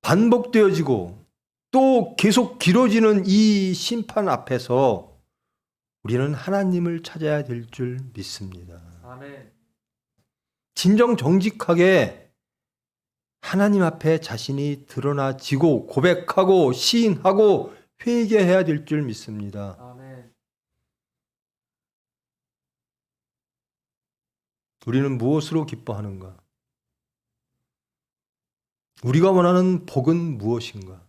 반복되어지고 또 계속 길어지는 이 심판 앞에서 우리는 하나님을 찾아야 될 줄 믿습니다. 아멘. 진정 정직하게 하나님 앞에 자신이 드러나지고 고백하고 시인하고 회개해야 될 줄 믿습니다. 아멘. 우리는 무엇으로 기뻐하는가? 우리가 원하는 복은 무엇인가?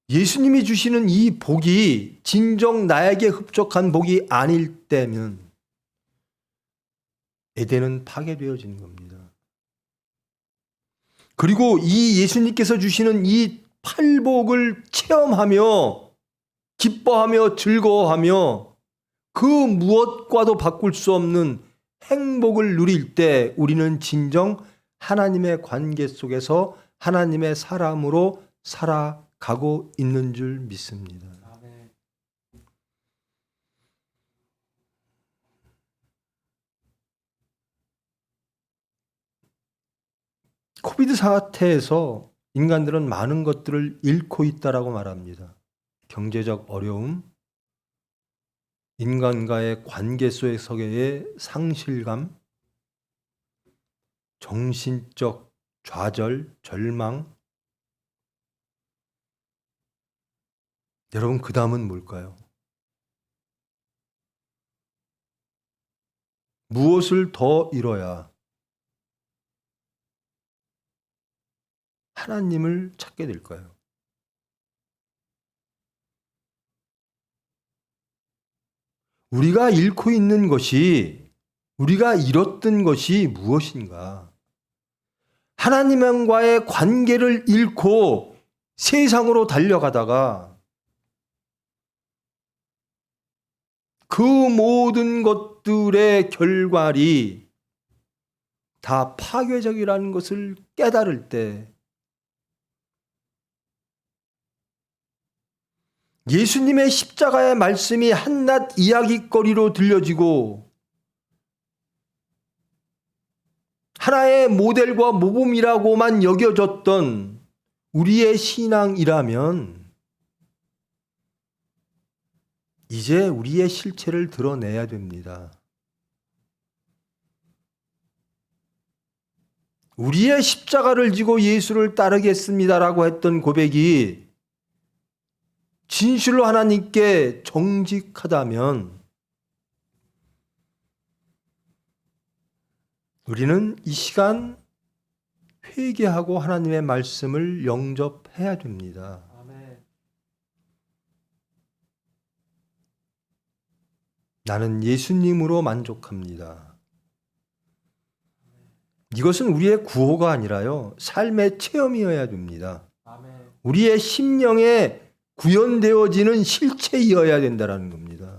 예수님이 주시는 이 복이 진정 나에게 흡족한 복이 아닐 때면 에덴은 파괴되어지는 겁니다. 그리고 이 예수님께서 주시는 이 팔복을 체험하며 기뻐하며 즐거워하며 그 무엇과도 바꿀 수 없는 행복을 누릴 때 우리는 진정 하나님의 관계 속에서 하나님의 사람으로 살아가고 있는 줄 믿습니다. 아멘. 코비드 사태에서 인간들은 많은 것들을 잃고 있다라고 말합니다. 경제적 어려움, 인간과의 관계 속에서의 상실감, 정신적 좌절, 절망. 여러분, 그 다음은 뭘까요? 무엇을 더 잃어야 하나님을 찾게 될까요? 우리가 잃고 있는 것이, 우리가 잃었던 것이 무엇인가? 하나님과의 관계를 잃고 세상으로 달려가다가 그 모든 것들의 결과리 다 파괴적이라는 것을 깨달을 때 예수님의 십자가의 말씀이 한낱 이야기거리로 들려지고 하나의 모델과 모범이라고만 여겨졌던 우리의 신앙이라면 이제 우리의 실체를 드러내야 됩니다. 우리의 십자가를 지고 예수를 따르겠습니다라고 했던 고백이 진실로 하나님께 정직하다면 우리는 이 시간 회개하고 하나님의 말씀을 영접해야 됩니다. 나는 예수님으로 만족합니다. 이것은 우리의 구호가 아니라요, 삶의 체험이어야 됩니다. 우리의 심령에 구현되어지는 실체이어야 된다는 겁니다.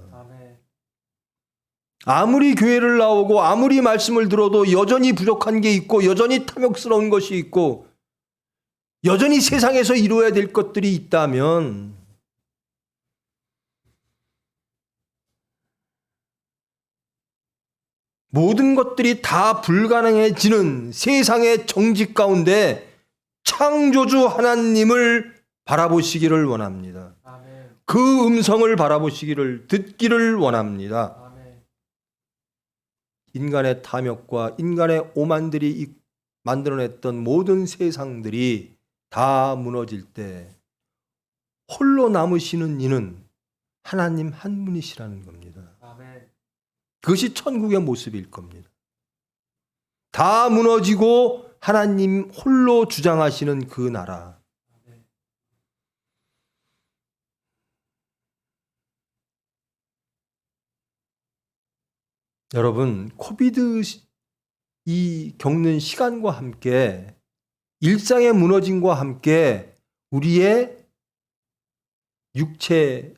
아무리 교회를 나오고 아무리 말씀을 들어도 여전히 부족한 게 있고 여전히 탐욕스러운 것이 있고 여전히 세상에서 이루어야 될 것들이 있다면 모든 것들이 다 불가능해지는 세상의 정직 가운데 창조주 하나님을 바라보시기를 원합니다. 그 음성을 바라보시기를, 듣기를 원합니다. 인간의 탐욕과 인간의 오만들이 만들어냈던 모든 세상들이 다 무너질 때 홀로 남으시는 이는 하나님 한 분이시라는 겁니다. 그것이 천국의 모습일 겁니다. 다 무너지고 하나님 홀로 주장하시는 그 나라. 여러분, 코비드 이 겪는 시간과 함께 일상의 무너짐과 함께 우리의 육체,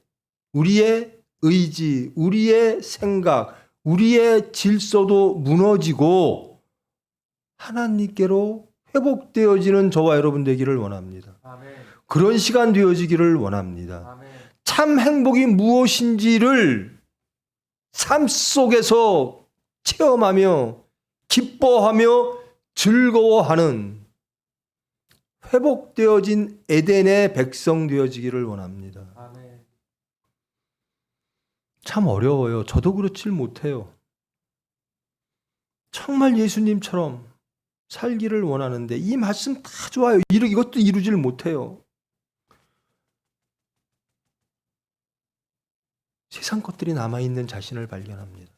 우리의 의지, 우리의 생각, 우리의 질서도 무너지고 하나님께로 회복되어지는 저와 여러분 되기를 원합니다. 그런 시간 되어지기를 원합니다. 참 행복이 무엇인지를 삶 속에서 체험하며 기뻐하며 즐거워하는 회복되어진 에덴의 백성 되어지기를 원합니다. 참 어려워요. 저도 그렇질 못해요. 정말 예수님처럼 살기를 원하는데 이 말씀 다 좋아요. 이것도 이루지를 못해요. 세상 것들이 남아있는 자신을 발견합니다.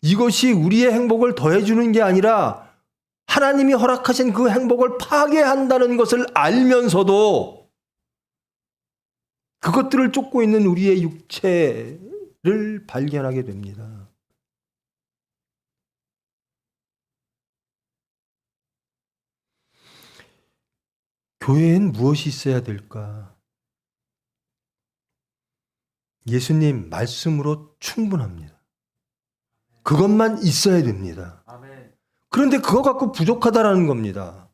이것이 우리의 행복을 더해주는 게 아니라 하나님이 허락하신 그 행복을 파괴한다는 것을 알면서도 그것들을 쫓고 있는 우리의 육체를 발견하게 됩니다. 교회엔 무엇이 있어야 될까? 예수님 말씀으로 충분합니다. 그것만 있어야 됩니다. 그런데 그거 갖고 부족하다라는 겁니다.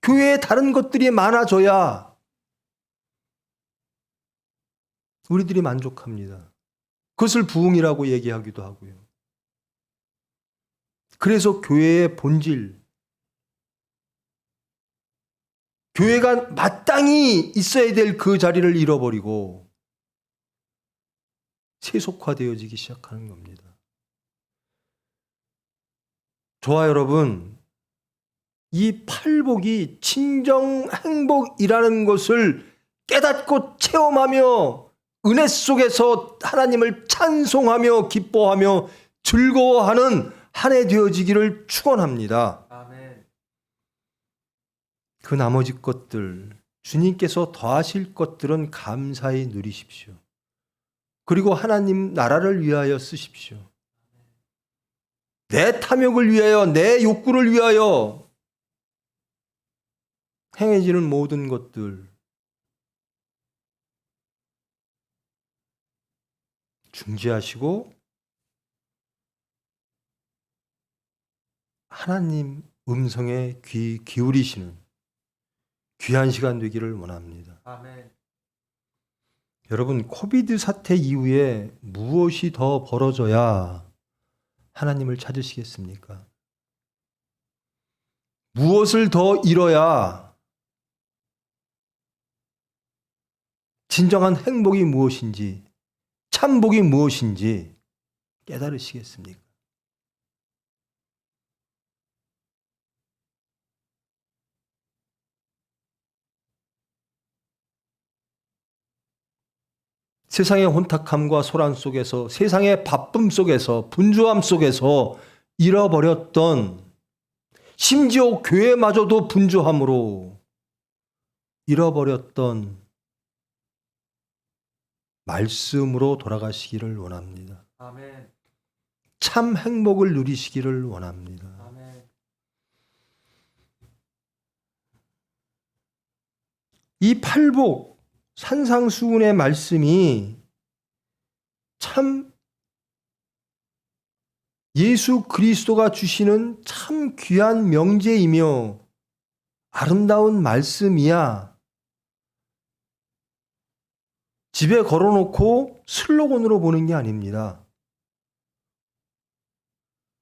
교회에 다른 것들이 많아져야 우리들이 만족합니다. 그것을 부흥이라고 얘기하기도 하고요. 그래서 교회의 본질, 교회가 마땅히 있어야 될 그 자리를 잃어버리고 세속화되어지기 시작하는 겁니다. 저와 여러분, 이 팔복이 진정 행복이라는 것을 깨닫고 체험하며 은혜 속에서 하나님을 찬송하며 기뻐하며 즐거워하는 한 해 되어지기를 축원합니다. 아멘. 그 나머지 것들, 주님께서 더하실 것들은 감사히 누리십시오. 그리고 하나님 나라를 위하여 쓰십시오. 내 탐욕을 위하여, 내 욕구를 위하여 행해지는 모든 것들 중지하시고 하나님 음성에 귀 기울이시는 귀한 시간 되기를 원합니다. 아멘. 여러분, 코비드 사태 이후에 무엇이 더 벌어져야 하나님을 찾으시겠습니까? 무엇을 더 잃어야 진정한 행복이 무엇인지, 참복이 무엇인지 깨달으시겠습니까? 세상의 혼탁함과 소란 속에서, 세상의 바쁨 속에서, 분주함 속에서 잃어버렸던, 심지어 교회마저도 분주함으로 잃어버렸던 말씀으로 돌아가시기를 원합니다. 아멘. 참 행복을 누리시기를 원합니다. 아멘. 이 팔복 산상수훈의 말씀이 참 예수 그리스도가 주시는 참 귀한 명제이며 아름다운 말씀이야 집에 걸어놓고 슬로건으로 보는 게 아닙니다.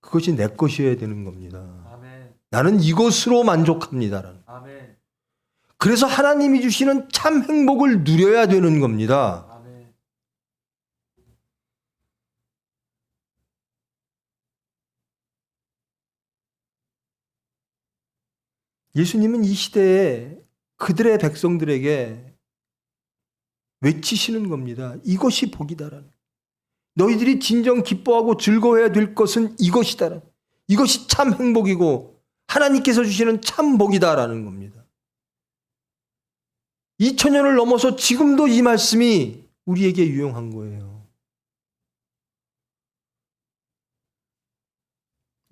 그것이 내 것이어야 되는 겁니다. 아멘. 나는 이것으로 만족합니다라는. 아멘. 그래서 하나님이 주시는 참 행복을 누려야 되는 겁니다. 아멘. 예수님은 이 시대에 그들의 백성들에게 외치시는 겁니다. 이것이 복이다라는. 너희들이 진정 기뻐하고 즐거워해야 될 것은 이것이다라는. 이것이 참 행복이고 하나님께서 주시는 참 복이다라는 겁니다. 2000년을 넘어서 지금도 이 말씀이 우리에게 유용한 거예요.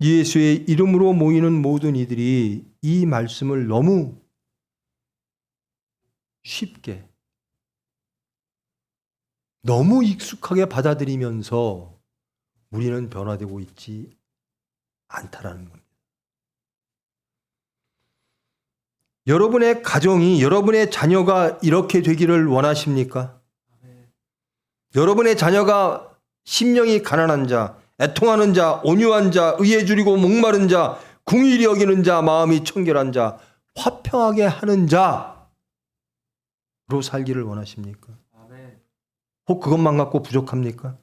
예수의 이름으로 모이는 모든 이들이 이 말씀을 너무 쉽게, 너무 익숙하게 받아들이면서 우리는 변화되고 있지 않다라는 겁니다. 여러분의 가정이, 여러분의 자녀가 이렇게 되기를 원하십니까? 여러분의 자녀가 심령이 가난한 자, 애통하는 자, 온유한 자, 의에 줄이고 목마른 자, 궁일이 여기는 자, 마음이 청결한 자, 화평하게 하는 자로 살기를 원하십니까? 아멘. 혹 그것만 갖고 부족합니까?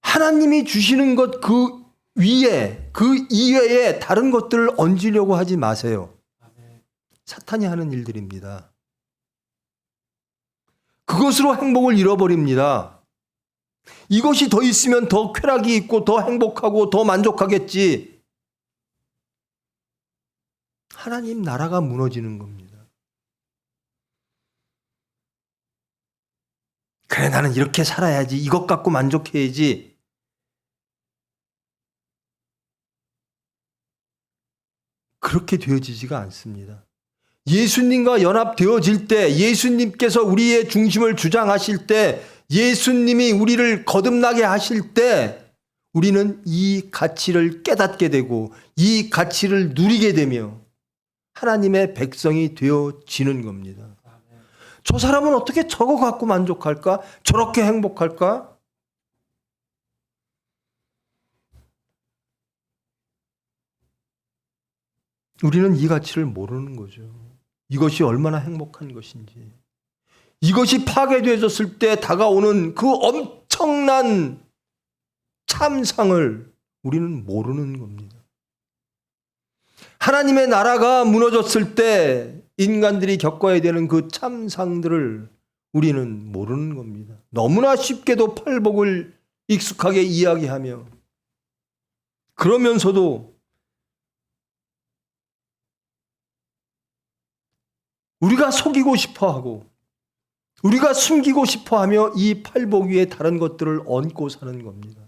하나님이 주시는 것 그 위에, 그 이외에 다른 것들을 얹으려고 하지 마세요. 아멘. 사탄이 하는 일들입니다. 그것으로 행복을 잃어버립니다. 이것이 더 있으면 더 쾌락이 있고 더 행복하고 더 만족하겠지. 하나님 나라가 무너지는 겁니다. 그래, 나는 이렇게 살아야지. 이것 갖고 만족해야지. 그렇게 되어지지가 않습니다. 예수님과 연합되어질 때, 예수님께서 우리의 중심을 주장하실 때, 예수님이 우리를 거듭나게 하실 때 우리는 이 가치를 깨닫게 되고 이 가치를 누리게 되며 하나님의 백성이 되어지는 겁니다. 저 사람은 어떻게 저거 갖고 만족할까? 저렇게 행복할까? 우리는 이 가치를 모르는 거죠. 이것이 얼마나 행복한 것인지. 이것이 파괴되어졌을 때 다가오는 그 엄청난 참상을 우리는 모르는 겁니다. 하나님의 나라가 무너졌을 때 인간들이 겪어야 되는 그 참상들을 우리는 모르는 겁니다. 너무나 쉽게도 팔복을 익숙하게 이야기하며 그러면서도 우리가 속이고 싶어하고 우리가 숨기고 싶어하며 이 팔복 위에 다른 것들을 얹고 사는 겁니다.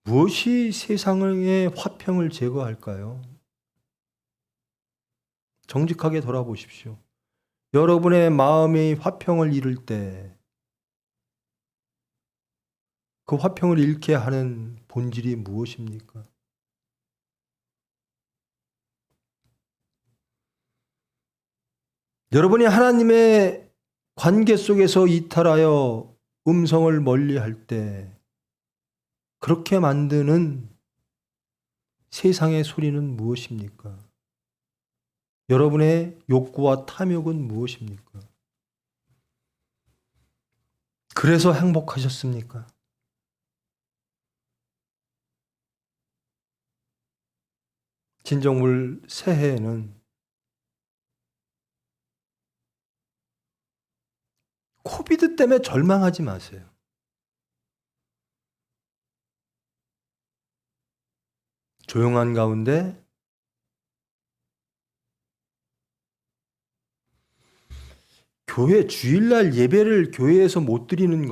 무엇이 세상의 화평을 제거할까요? 정직하게 돌아보십시오. 여러분의 마음의 화평을 잃을 때 그 화평을 잃게 하는 본질이 무엇입니까? 여러분이 하나님의 관계 속에서 이탈하여 음성을 멀리할 때 그렇게 만드는 세상의 소리는 무엇입니까? 여러분의 욕구와 탐욕은 무엇입니까? 그래서 행복하셨습니까? 진정물 새해에는 코비드 때문에 절망하지 마세요. 조용한 가운데 교회 주일날 예배를 교회에서 못 드리는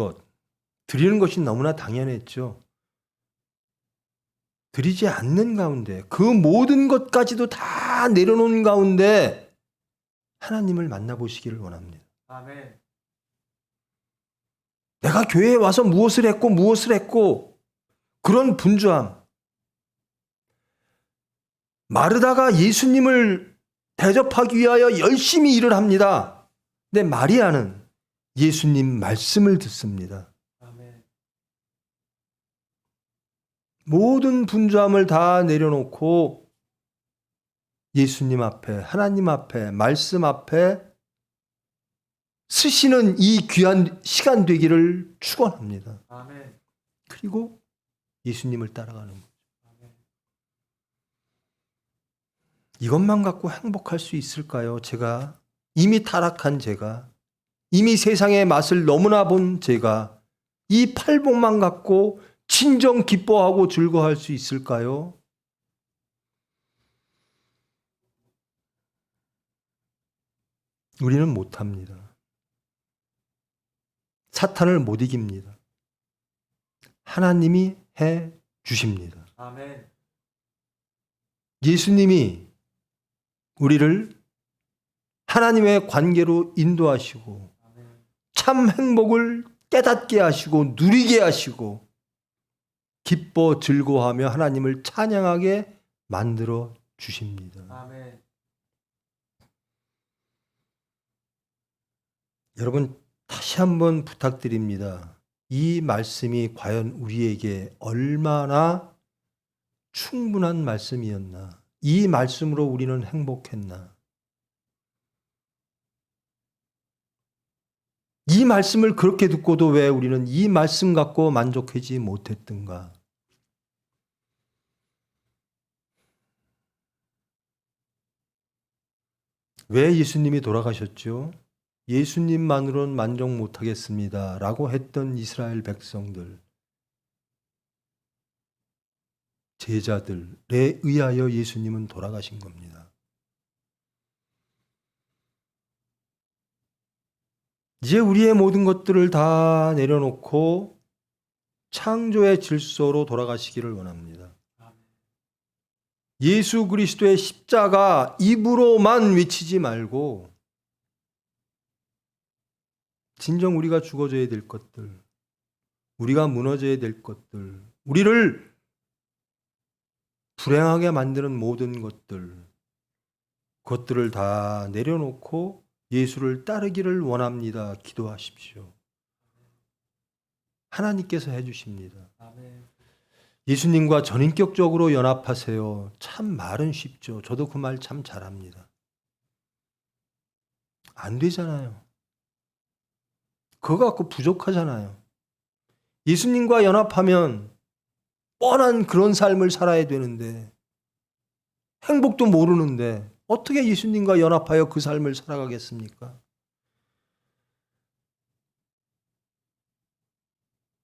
것이 너무나 당연했죠. 드리지 않는 가운데 그 모든 것까지도 다 내려놓은 가운데 하나님을 만나보시기를 원합니다. 아멘. 내가 교회에 와서 무엇을 했고 그런 분주함. 마르다가 예수님을 대접하기 위하여 열심히 일을 합니다. 근데 마리아는 예수님 말씀을 듣습니다. 아멘. 모든 분주함을 다 내려놓고 예수님 앞에, 하나님 앞에, 말씀 앞에 쓰시는 이 귀한 시간 되기를 축원합니다. 아멘. 그리고 예수님을 따라가는 거죠. 이것만 갖고 행복할 수 있을까요? 제가 이미 타락한 제가, 이미 세상의 맛을 너무나 본 제가 이 팔복만 갖고 진정 기뻐하고 즐거워할 수 있을까요? 우리는 못합니다. 사탄을 못 이깁니다. 하나님이 해 주십니다. 아멘. 예수님이 우리를 하나님의 관계로 인도하시고 참 행복을 깨닫게 하시고 누리게 하시고 기뻐 즐거워하며 하나님을 찬양하게 만들어 주십니다. 아멘. 여러분 다시 한번 부탁드립니다. 이 말씀이 과연 우리에게 얼마나 충분한 말씀이었나? 이 말씀으로 우리는 행복했나? 이 말씀을 그렇게 듣고도 왜 우리는 이 말씀 갖고 만족하지 못했던가? 왜 예수님이 돌아가셨죠? 예수님만으로는 만족 못하겠습니다. 라고 했던 이스라엘 백성들, 제자들에 의하여 예수님은 돌아가신 겁니다. 이제 우리의 모든 것들을 다 내려놓고 창조의 질서로 돌아가시기를 원합니다. 예수 그리스도의 십자가 입으로만 외치지 말고 진정 우리가 죽어져야 될 것들, 우리가 무너져야 될 것들, 우리를 불행하게 만드는 모든 그것들을 다 내려놓고 예수를 따르기를 원합니다. 기도하십시오. 하나님께서 해주십니다. 아멘. 예수님과 전인격적으로 연합하세요. 참 말은 쉽죠. 저도 그 말 참 잘합니다. 안 되잖아요. 그거 갖고 부족하잖아요. 예수님과 연합하면 뻔한 그런 삶을 살아야 되는데 행복도 모르는데 어떻게 예수님과 연합하여 그 삶을 살아가겠습니까?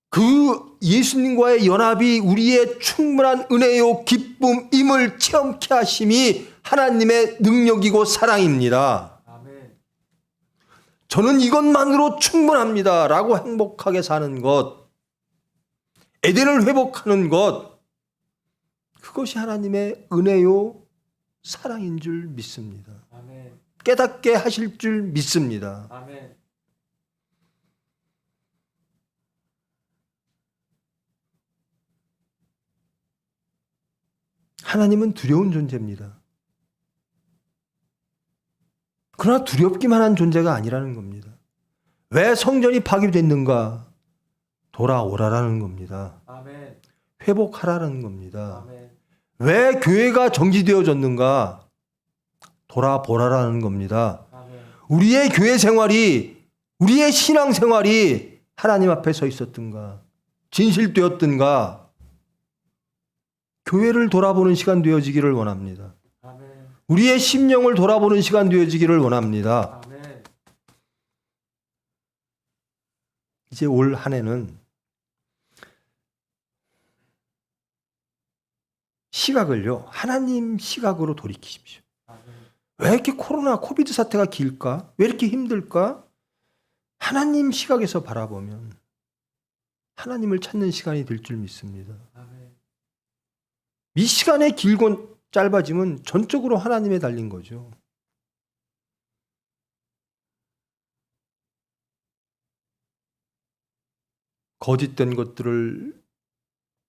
그 예수님과의 연합이 우리의 충분한 은혜요 기쁨임을 체험케 하심이 하나님의 능력이고 사랑입니다. 저는 이것만으로 충분합니다 라고 행복하게 사는 것, 에덴을 회복하는 것, 그것이 하나님의 은혜요 사랑인 줄 믿습니다. 깨닫게 하실 줄 믿습니다. 하나님은 두려운 존재입니다. 그러나 두렵기만 한 존재가 아니라는 겁니다. 왜 성전이 파괴됐는가? 돌아오라라는 겁니다. 회복하라는 겁니다. 왜 교회가 정지되어졌는가? 돌아보라라는 겁니다. 우리의 교회 생활이, 우리의 신앙 생활이 하나님 앞에 서 있었던가? 진실되었던가? 교회를 돌아보는 시간 되어지기를 원합니다. 우리의 심령을 돌아보는 시간 되어지기를 원합니다. 이제 올 한 해는 시각을요, 하나님 시각으로 돌이키십시오. 왜 이렇게 코로나 코비드 사태가 길까? 왜 이렇게 힘들까? 하나님 시각에서 바라보면 하나님을 찾는 시간이 될 줄 믿습니다. 이 시간의 길고 짧아짐은 전적으로 하나님에 달린 거죠. 거짓된 것들을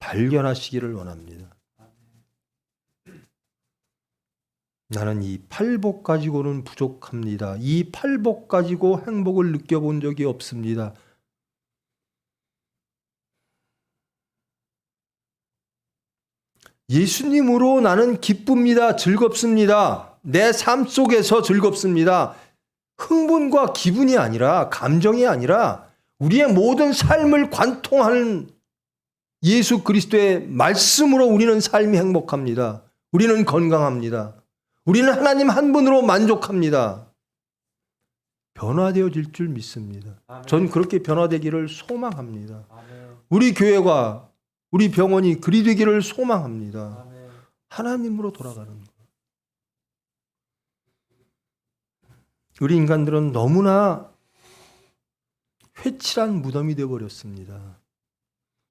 발견하시기를 원합니다. 나는 이 팔복 가지고는 부족합니다. 이 팔복 가지고 행복을 느껴본 적이 없습니다. 예수님으로 나는 기쁩니다. 즐겁습니다. 내 삶 속에서 즐겁습니다. 흥분과 기분이 아니라, 감정이 아니라 우리의 모든 삶을 관통하는 예수 그리스도의 말씀으로 우리는 삶이 행복합니다. 우리는 건강합니다. 우리는 하나님 한 분으로 만족합니다. 변화되어질 줄 믿습니다. 전 그렇게 변화되기를 소망합니다. 우리 교회가, 우리 병원이 그리 되기를 소망합니다. 하나님으로 돌아가는 것. 우리 인간들은 너무나 회칠한 무덤이 되어버렸습니다.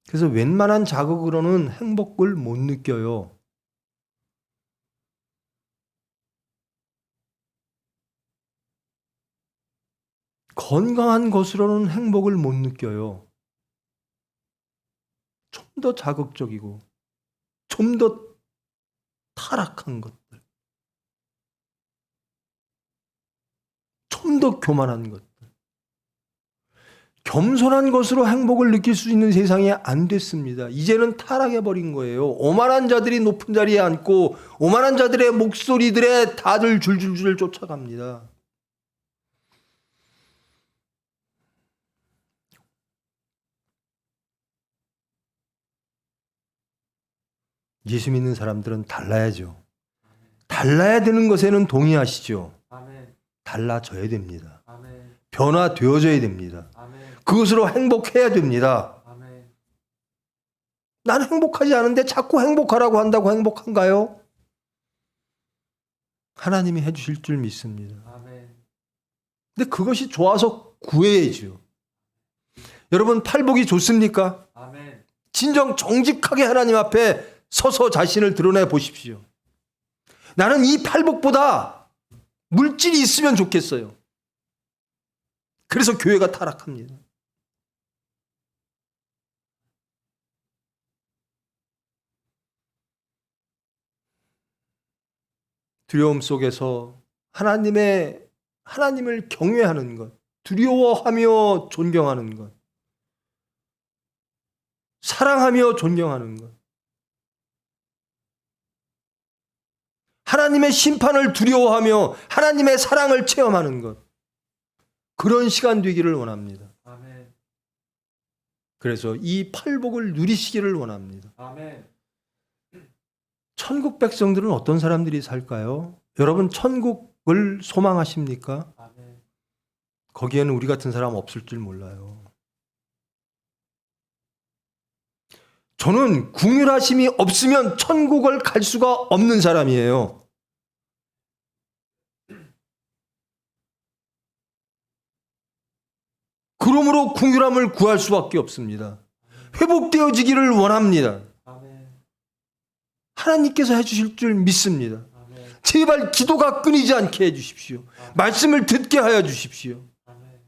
그래서 웬만한 자극으로는 행복을 못 느껴요. 건강한 것으로는 행복을 못 느껴요. 좀 더 자극적이고 좀 더 타락한 것들, 좀 더 교만한 것들, 겸손한 것으로 행복을 느낄 수 있는 세상이 안 됐습니다. 이제는 타락해버린 거예요. 오만한 자들이 높은 자리에 앉고 오만한 자들의 목소리들에 다들 줄줄줄 쫓아갑니다. 예수 믿는 사람들은 달라야죠. 달라야 되는 것에는 동의하시죠. 달라져야 됩니다. 변화되어져야 됩니다. 그것으로 행복해야 됩니다. 나는 행복하지 않은데 자꾸 행복하라고 한다고 행복한가요? 하나님이 해주실 줄 믿습니다. 근데 그것이 좋아서 구해야죠. 여러분, 팔복이 좋습니까? 진정 정직하게 하나님 앞에 서서 자신을 드러내 보십시오. 나는 이 팔복보다 물질이 있으면 좋겠어요. 그래서 교회가 타락합니다. 두려움 속에서 하나님을 경외하는 것, 두려워하며 존경하는 것, 사랑하며 존경하는 것, 하나님의 심판을 두려워하며 하나님의 사랑을 체험하는 것, 그런 시간 되기를 원합니다. 그래서 이 팔복을 누리시기를 원합니다. 아멘. 천국 백성들은 어떤 사람들이 살까요? 여러분 천국을 소망하십니까? 아멘. 거기에는 우리 같은 사람 없을 줄 몰라요. 저는 궁휼하심이 없으면 천국을 갈 수가 없는 사람이에요. 그러므로 궁휼함을 구할 수밖에 없습니다. 회복되어지기를 원합니다. 아멘. 하나님께서 해주실 줄 믿습니다. 아멘. 제발 기도가 끊이지 않게 해주십시오. 말씀을 듣게 하여 주십시오. 아멘.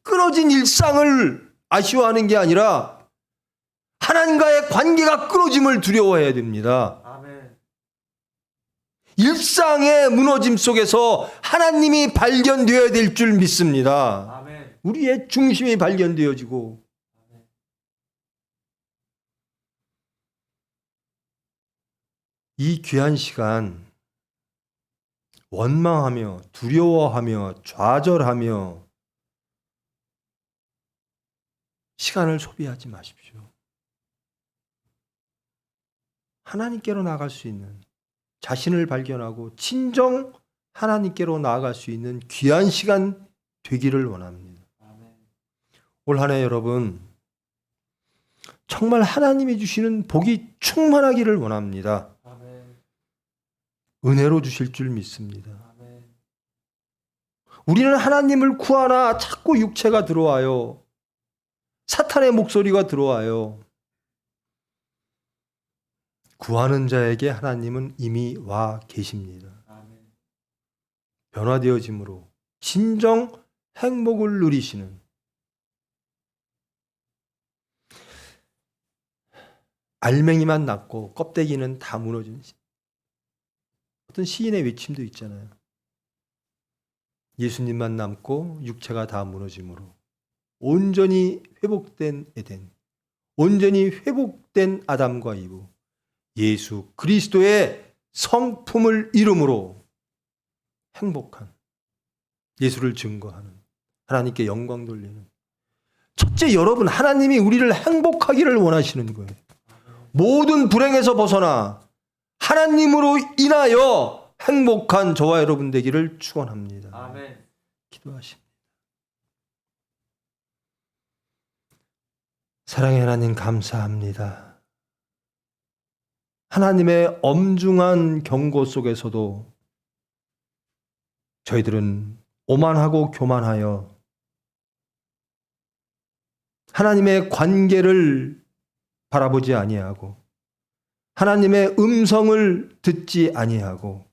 끊어진 일상을 아쉬워하는 게 아니라 하나님과의 관계가 끊어짐을 두려워해야 됩니다. 아멘. 일상의 무너짐 속에서 하나님이 발견되어야 될 줄 믿습니다. 아멘. 우리의 중심이 발견되어지고 이 귀한 시간 원망하며 두려워하며 좌절하며 시간을 소비하지 마십시오. 하나님께로 나아갈 수 있는 자신을 발견하고 진정 하나님께로 나아갈 수 있는 귀한 시간 되기를 원합니다. 아멘. 올 한 해 여러분 정말 하나님이 주시는 복이 충만하기를 원합니다. 아멘. 은혜로 주실 줄 믿습니다. 아멘. 우리는 하나님을 구하나 자꾸 육체가 들어와요. 사탄의 목소리가 들어와요. 구하는 자에게 하나님은 이미 와 계십니다. 아멘. 변화되어짐으로 진정 행복을 누리시는 알맹이만 남고 껍데기는 다 무너진 어떤 시인의 외침도 있잖아요. 예수님만 남고 육체가 다 무너짐으로 온전히 회복된 에덴, 온전히 회복된 아담과 이브, 예수 그리스도의 성품을 이름으로 행복한 예수를 증거하는 하나님께 영광 돌리는 첫째 여러분 하나님이 우리를 행복하기를 원하시는 거예요. 모든 불행에서 벗어나 하나님으로 인하여 행복한 저와 여러분 되기를 축원합니다. 아멘. 기도하십니다. 사랑의 하나님 감사합니다. 하나님의 엄중한 경고 속에서도 저희들은 오만하고 교만하여 하나님의 관계를 바라보지 아니하고 하나님의 음성을 듣지 아니하고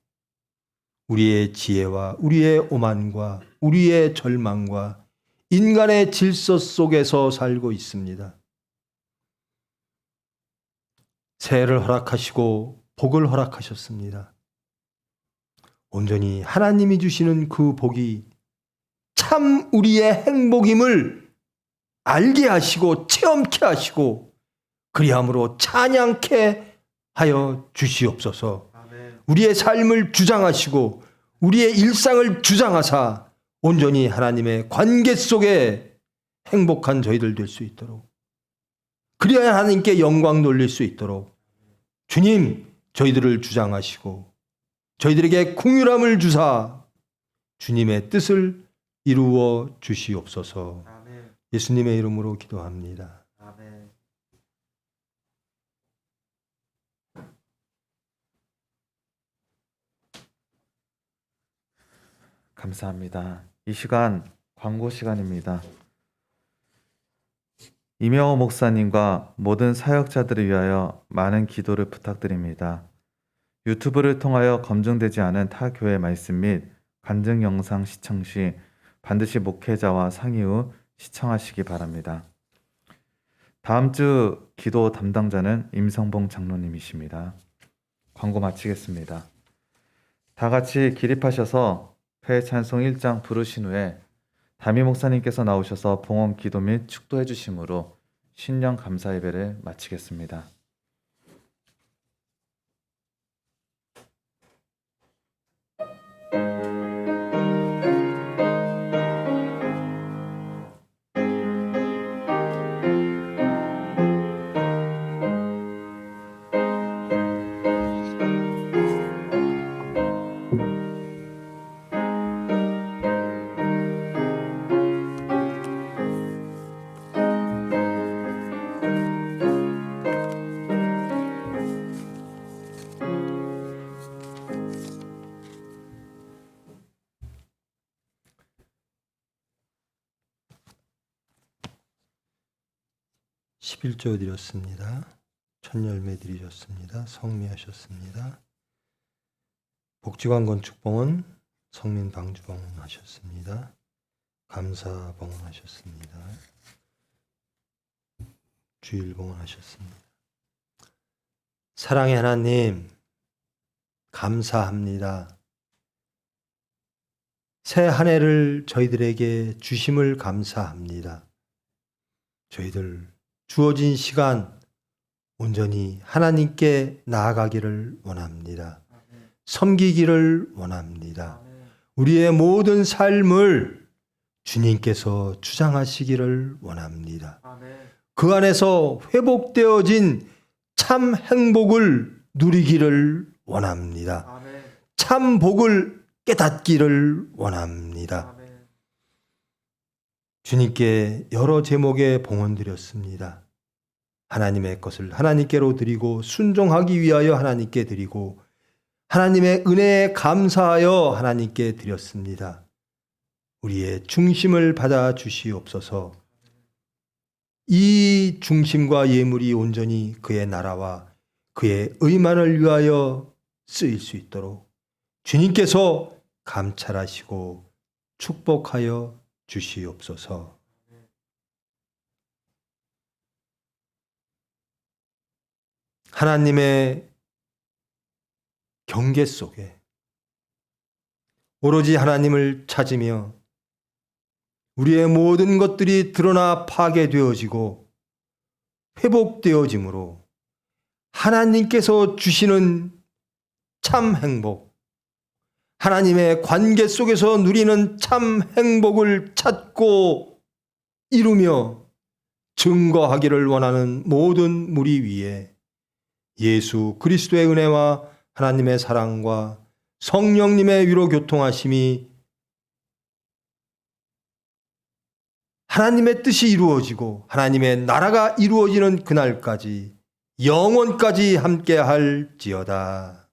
우리의 지혜와 우리의 오만과 우리의 절망과 인간의 질서 속에서 살고 있습니다. 새해를 허락하시고 복을 허락하셨습니다. 온전히 하나님이 주시는 그 복이 참 우리의 행복임을 알게 하시고 체험케 하시고 그리함으로 찬양케 하여 주시옵소서. 아멘. 우리의 삶을 주장하시고 우리의 일상을 주장하사 온전히 하나님의 관계 속에 행복한 저희들 될 수 있도록 그리하여 하나님께 영광 돌릴 수 있도록 주님 저희들을 주장하시고 저희들에게 긍휼함을 주사 주님의 뜻을 이루어 주시옵소서. 아멘. 예수님의 이름으로 기도합니다. 아멘. 감사합니다. 이 시간 광고 시간입니다. 이명호 목사님과 모든 사역자들을 위하여 많은 기도를 부탁드립니다. 유튜브를 통하여 검증되지 않은 타 교회 말씀 및 간증 영상 시청 시 반드시 목회자와 상의 후 시청하시기 바랍니다. 다음 주 기도 담당자는 임성봉 장로님이십니다. 광고 마치겠습니다. 다 같이 기립하셔서 회 찬송 1장 부르신 후에 담임 목사님께서 나오셔서 봉헌 기도 및 축도해 주심으로 신년 감사 예배를 마치겠습니다. 11조 드렸습니다. 첫 열매 드리셨습니다. 성미하셨습니다. 복지관 건축봉은 성민 방주봉 하셨습니다. 감사봉 하셨습니다. 주일봉 하셨습니다. 사랑의 하나님, 감사합니다. 새 한 해를 저희들에게 주심을 감사합니다. 저희들 주어진 시간 온전히 하나님께 나아가기를 원합니다. 섬기기를 원합니다. 우리의 모든 삶을 주님께서 주장하시기를 원합니다. 그 안에서 회복되어진 참 행복을 누리기를 원합니다. 참 복을 깨닫기를 원합니다. 주님께 여러 제목의 봉헌 드렸습니다. 하나님의 것을 하나님께로 드리고 순종하기 위하여 하나님께 드리고 하나님의 은혜에 감사하여 하나님께 드렸습니다. 우리의 중심을 받아 주시옵소서. 이 중심과 예물이 온전히 그의 나라와 그의 의만을 위하여 쓰일 수 있도록 주님께서 감찰하시고 축복하여 주시옵소서. 하나님의 경계 속에 오로지 하나님을 찾으며 우리의 모든 것들이 드러나 파괴되어지고 회복되어지므로 하나님께서 주시는 참 행복, 하나님의 관계 속에서 누리는 참 행복을 찾고 이루며 증거하기를 원하는 모든 무리 위에 예수 그리스도의 은혜와 하나님의 사랑과 성령님의 위로 교통하심이 하나님의 뜻이 이루어지고 하나님의 나라가 이루어지는 그날까지 영원까지 함께 할지어다.